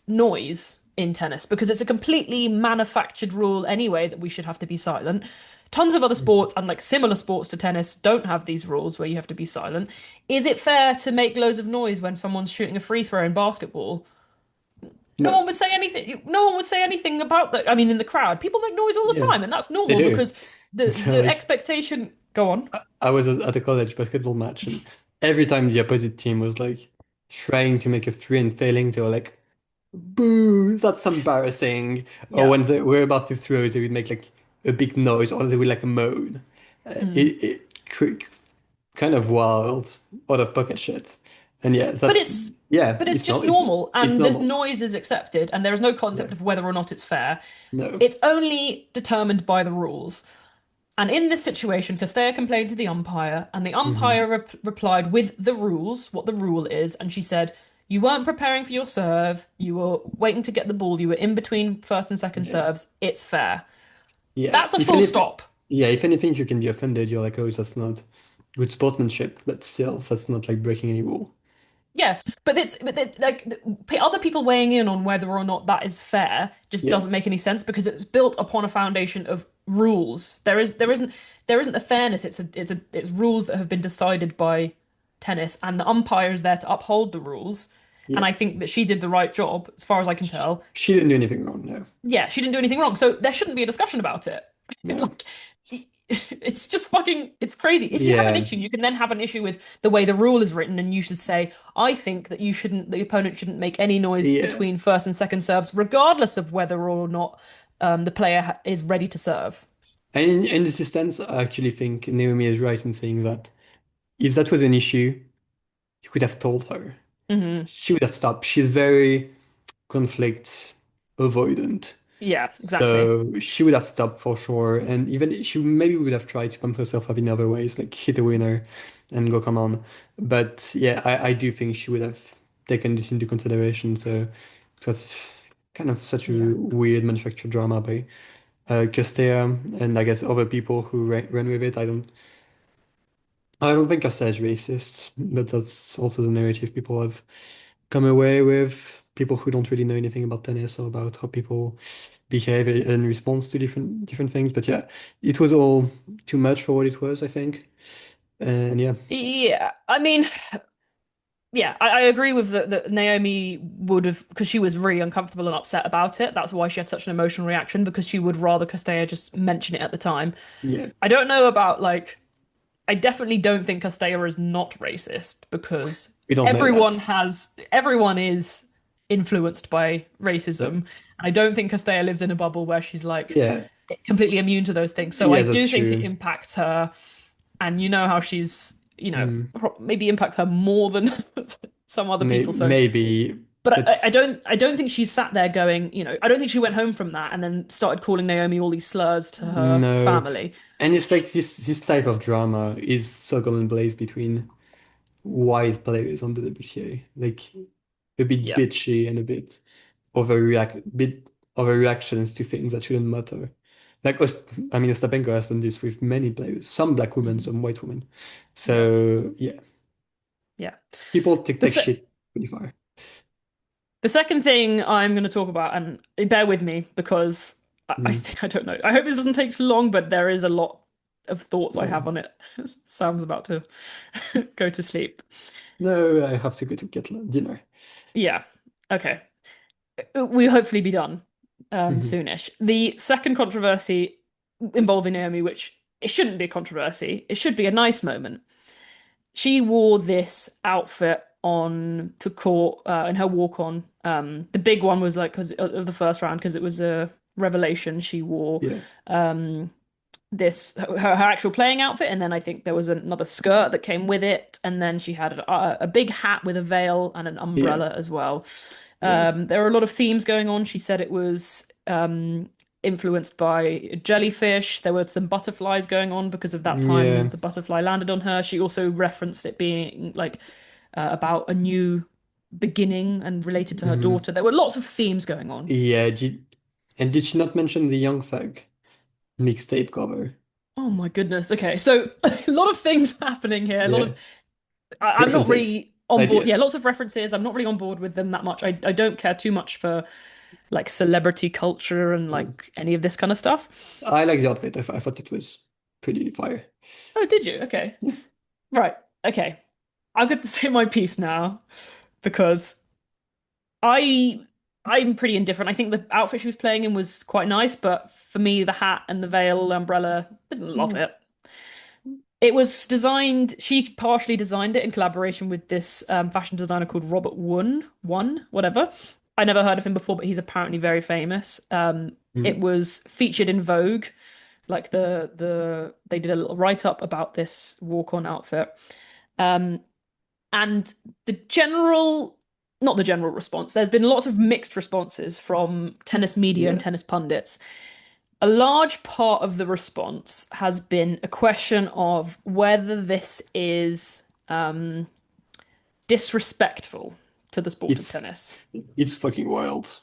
noise in tennis because it's a completely manufactured rule anyway that we should have to be silent. Tons of other sports and like similar sports to tennis don't have these rules where you have to be silent. Is it fair to make loads of noise when someone's shooting a free throw in basketball? No No, one would say anything. No one would say anything about that. I mean, in the crowd, people make noise all the yeah, time, and that's they normal do. because the So the like, expectation. Go on. I was at a college basketball match, and every time the opposite team was like trying to make a three and failing, they were like, "Boo, that's embarrassing." Or Yeah. when they were about to throw, they would make like a big noise, or they would like moan. Mm. It kind of wild, out of pocket shit. And yeah, But that's it's yeah, but it's it's just not it's normal, it's and this normal. noise is accepted, and there is no Yeah, concept of whether or not it's fair. no, It's only determined by the rules. And in this situation, Castella complained to the umpire, and the hmm umpire replied with the rules, what the rule is, and she said, "You weren't preparing for your serve. You were waiting to get the ball. You were in between first and second yeah, serves. It's fair." yeah. That's a If full anything, stop. yeah, if anything, you can be offended. You're like, oh, that's not good sportsmanship, but still, that's not like breaking any rule. Yeah, other people weighing in on whether or not that is fair just Yeah, doesn't make any sense because it's built upon a foundation of rules. There isn't a fairness. It's rules that have been decided by tennis, and the umpire is there to uphold the rules. And yeah. I think that she did the right job, as far as I can tell. She didn't do anything wrong. No, Yeah, she didn't do anything wrong, so there shouldn't be a discussion about it. no. Like, it's just fucking, it's crazy. If you have an Yeah, issue, you can then have an issue with the way the rule is written, and you should say, I think that you shouldn't, the opponent shouldn't make any noise yeah. between first and second serves, regardless of whether or not the player is ready to serve. And in this instance, I actually think Naomi is right in saying that if that was an issue, you could have told her. Hmm. She would have stopped. She's very conflict avoidant. Yeah, exactly. So she would have stopped for sure. And even she maybe would have tried to pump herself up in other ways, like hit a winner and go come on. But yeah, I do think she would have taken this into consideration. So it was kind of such a Yeah. weird manufactured drama by Costea and I guess other people who ran with it. I don't think Costea is racist, but that's also the narrative people have come away with. People who don't really know anything about tennis or about how people behave in response to different things. But yeah, it was all too much for what it was, I think. And yeah, Yeah, I mean, yeah, I agree with that Naomi would have, because she was really uncomfortable and upset about it. That's why she had such an emotional reaction, because she would rather Castella just mention it at the time. yeah, I don't know about like, I definitely don't think Castella is not racist because we don't know that. everyone is influenced by Yeah, racism. And I don't think Castella lives in a bubble where she's like yeah, completely immune to those things. So I yeah, do that's think it true. impacts her, and you know how she's, Mm, maybe impacts her more than some other people. So, maybe, but I, but I don't, I don't think she sat there going, I don't think she went home from that and then started calling Naomi all these slurs to her no. family. And it's like this type of drama is circle and blaze between white players on the WTA. Like a bit Yeah. bitchy and a bit overreactions to things that shouldn't matter. Like I mean, Ostapenko has done this with many players, some black women, Mhm. some white women. Yeah. So yeah, Yeah. people take The take se shit pretty far. the second thing I'm going to talk about, and bear with me because I Mm. I don't know. I hope this doesn't take too long, but there is a lot. of thoughts I have Oh, on it. Sam's about to go to sleep. no, I have to go to get dinner. Yeah. Okay. We'll hopefully be done Hmm. soonish. The second controversy involving Naomi, which it shouldn't be a controversy, it should be a nice moment. She wore this outfit on to court in her walk on. The big one was like because of the first round because it was a revelation. She wore Yeah, this her actual playing outfit, and then I think there was another skirt that came with it, and then she had a big hat with a veil and an yeah, umbrella as well. yeah, There were a lot of themes going on. She said it was influenced by jellyfish. There were some butterflies going on because of that time yeah. the butterfly landed on her. She also referenced it being like about a new beginning and related to her Hmm. daughter. There were lots of themes going on. Yeah. And did she not mention the Young Thug mixtape cover? Oh my goodness. Okay, so a lot of things happening here. A lot Yeah, of I'm not references, really on board. Yeah, ideas. lots of references. I'm not really on board with them that much. I don't care too much for like celebrity culture and Mm. like any of this kind of stuff. I like the outfit. I thought it was pretty fire. Oh, did you? Okay. Yeah. Right. Okay. I'm going to say my piece now because I I'm pretty indifferent. I think the outfit she was playing in was quite nice, but for me, the hat and the veil umbrella didn't love Mm. it. It was designed, she partially designed it in collaboration with this fashion designer called Robert whatever. I never heard of him before, but he's apparently very famous. It Mm. was featured in Vogue, like they did a little write-up about this walk-on outfit. Um, and the general, not the general response, there's been lots of mixed responses from tennis media and Yeah, tennis pundits. A large part of the response has been a question of whether this is disrespectful to the sport of it's tennis. it's fucking wild.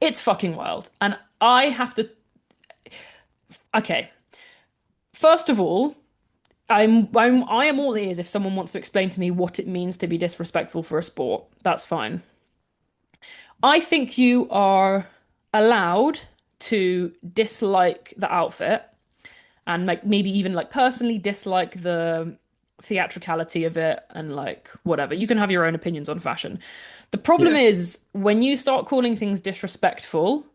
It's fucking wild. And I have to. Okay. First of all, I am all ears if someone wants to explain to me what it means to be disrespectful for a sport. That's fine. I think you are allowed to dislike the outfit and like maybe even like personally dislike the theatricality of it and like whatever. You can have your own opinions on fashion. The problem Yeah, is when you start calling things disrespectful,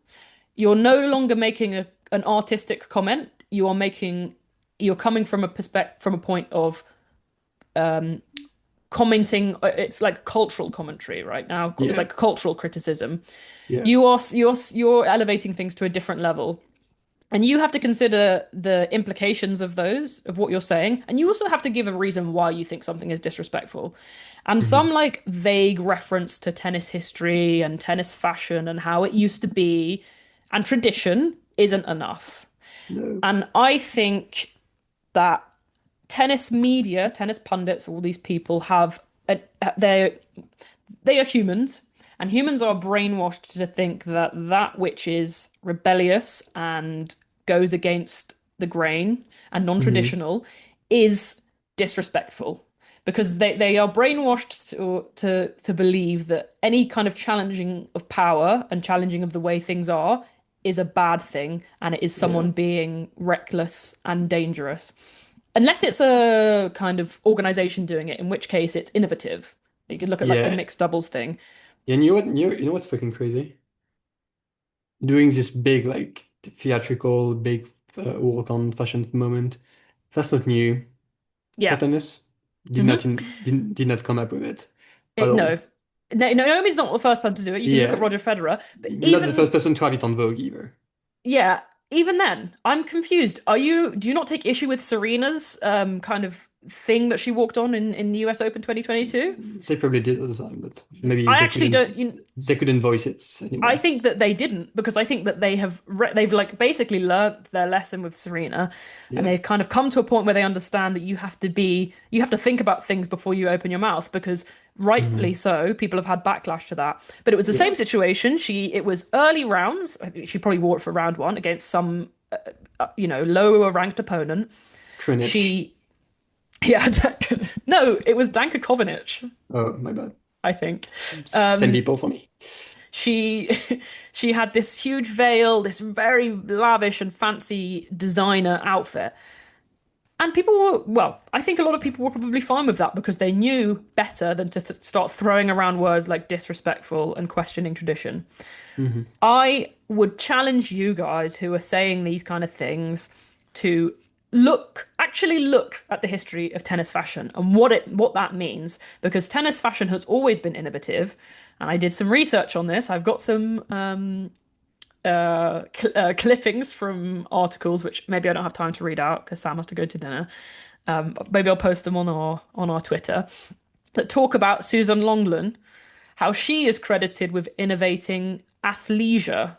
you're no longer making an artistic comment. You're coming from a perspective from a point of commenting. It's like cultural commentary right now. It's yeah, like cultural criticism. yeah, You're elevating things to a different level. And you have to consider the implications of those, of what you're saying. And you also have to give a reason why you think something is disrespectful. And hmm some like vague reference to tennis history and tennis fashion and how it used to be and tradition isn't enough. no, And I think that tennis media, tennis pundits, all these people have they they are humans, and humans are brainwashed to think that that which is rebellious and goes against the grain and hmm non-traditional is disrespectful because they are brainwashed to believe that any kind of challenging of power and challenging of the way things are is a bad thing and it is yeah, someone being reckless and dangerous unless it's a kind of organization doing it, in which case it's innovative. You could look at like the yeah. mixed doubles thing. And you know what's fucking crazy? Doing this big like theatrical big walk on fashion moment. That's not new for Yeah. tennis. Hmm. Did not come up with it at No. all. No, Naomi's not the first person to do it. You can look at Yeah, Roger Federer, but not the even first person to have it on Vogue either. yeah, even then, I'm confused. Do you not take issue with Serena's kind of thing that she walked on in the US Open 2022? They probably did at the time, but maybe I actually don't. they couldn't voice it I anymore. think that they didn't because I think that they've like basically learnt their lesson with Serena, and Yeah. they've kind of come to a point where they understand that you have to think about things before you open your mouth because rightly Hmm. so people have had backlash to that. But it was the Yeah. same situation. It was early rounds. I think she probably wore it for round one against some lower ranked opponent. Krenich. She yeah no, it was Danka Kovinic, Oh, my bad. I think. Same Um, people for me. she she had this huge veil, this very lavish and fancy designer outfit. And people were, well, I think a lot of people were probably fine with that because they knew better than to start throwing around words like disrespectful and questioning tradition. Hmm. I would challenge you guys who are saying these kind of things to actually look at the history of tennis fashion and what that means, because tennis fashion has always been innovative. And I did some research on this. I've got some clippings from articles, which maybe I don't have time to read out because Sam has to go to dinner. Maybe I'll post them on our Twitter that talk about Susan Longlen, how she is credited with innovating athleisure,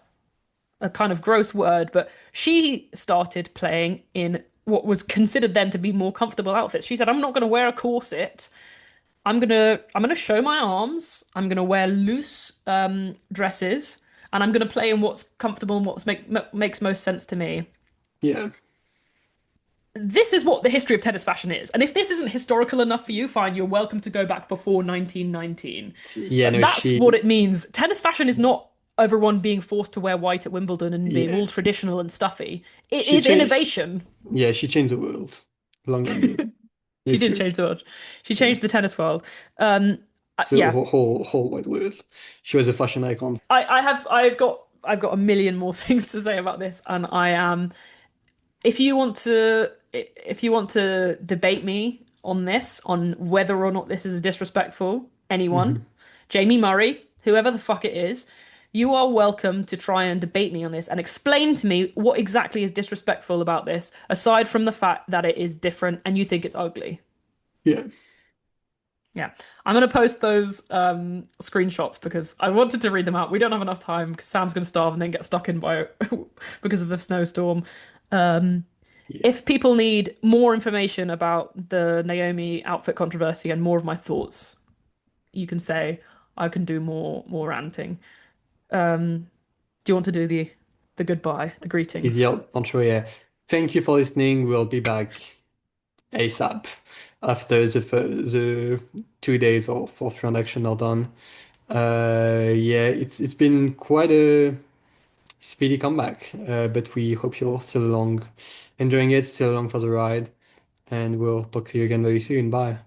a kind of gross word, but she started playing in what was considered then to be more comfortable outfits. She said, "I'm not going to wear a corset. I'm gonna show my arms. I'm gonna wear loose dresses, and I'm gonna play in what's comfortable and makes most sense to me." Yeah. This is what the history of tennis fashion is. And if this isn't historical enough for you, fine, you're welcome to go back before 1919. Yeah, But no, that's what it means. Tennis fashion is not everyone being forced to wear white at Wimbledon and being yeah, all traditional and stuffy. It she is changed. innovation. Yeah, she changed the world. Longland did. She It's did true. change the world. She changed the tennis world. Um, So yeah, whole wide world. She was a fashion icon. I've got a million more things to say about this, and I am. If you want to debate me on this, on whether or not this is disrespectful, anyone, Hmm. Jamie Murray, whoever the fuck it is, you are welcome to try and debate me on this and explain to me what exactly is disrespectful about this, aside from the fact that it is different and you think it's ugly. Yeah. Yeah, I'm gonna post those screenshots because I wanted to read them out. We don't have enough time because Sam's gonna starve and then get stuck in by because of a snowstorm. Um, Yeah. if people need more information about the Naomi outfit controversy and more of my thoughts, you can say I can do more ranting. Do you want to do the goodbye, the Easy greetings? outro, yeah. Thank you for listening. We'll be back ASAP after the 2 days of fourth round action are done. Yeah, it's been quite a speedy comeback, but we hope you're still along, enjoying it, still along for the ride, and we'll talk to you again very soon. Bye.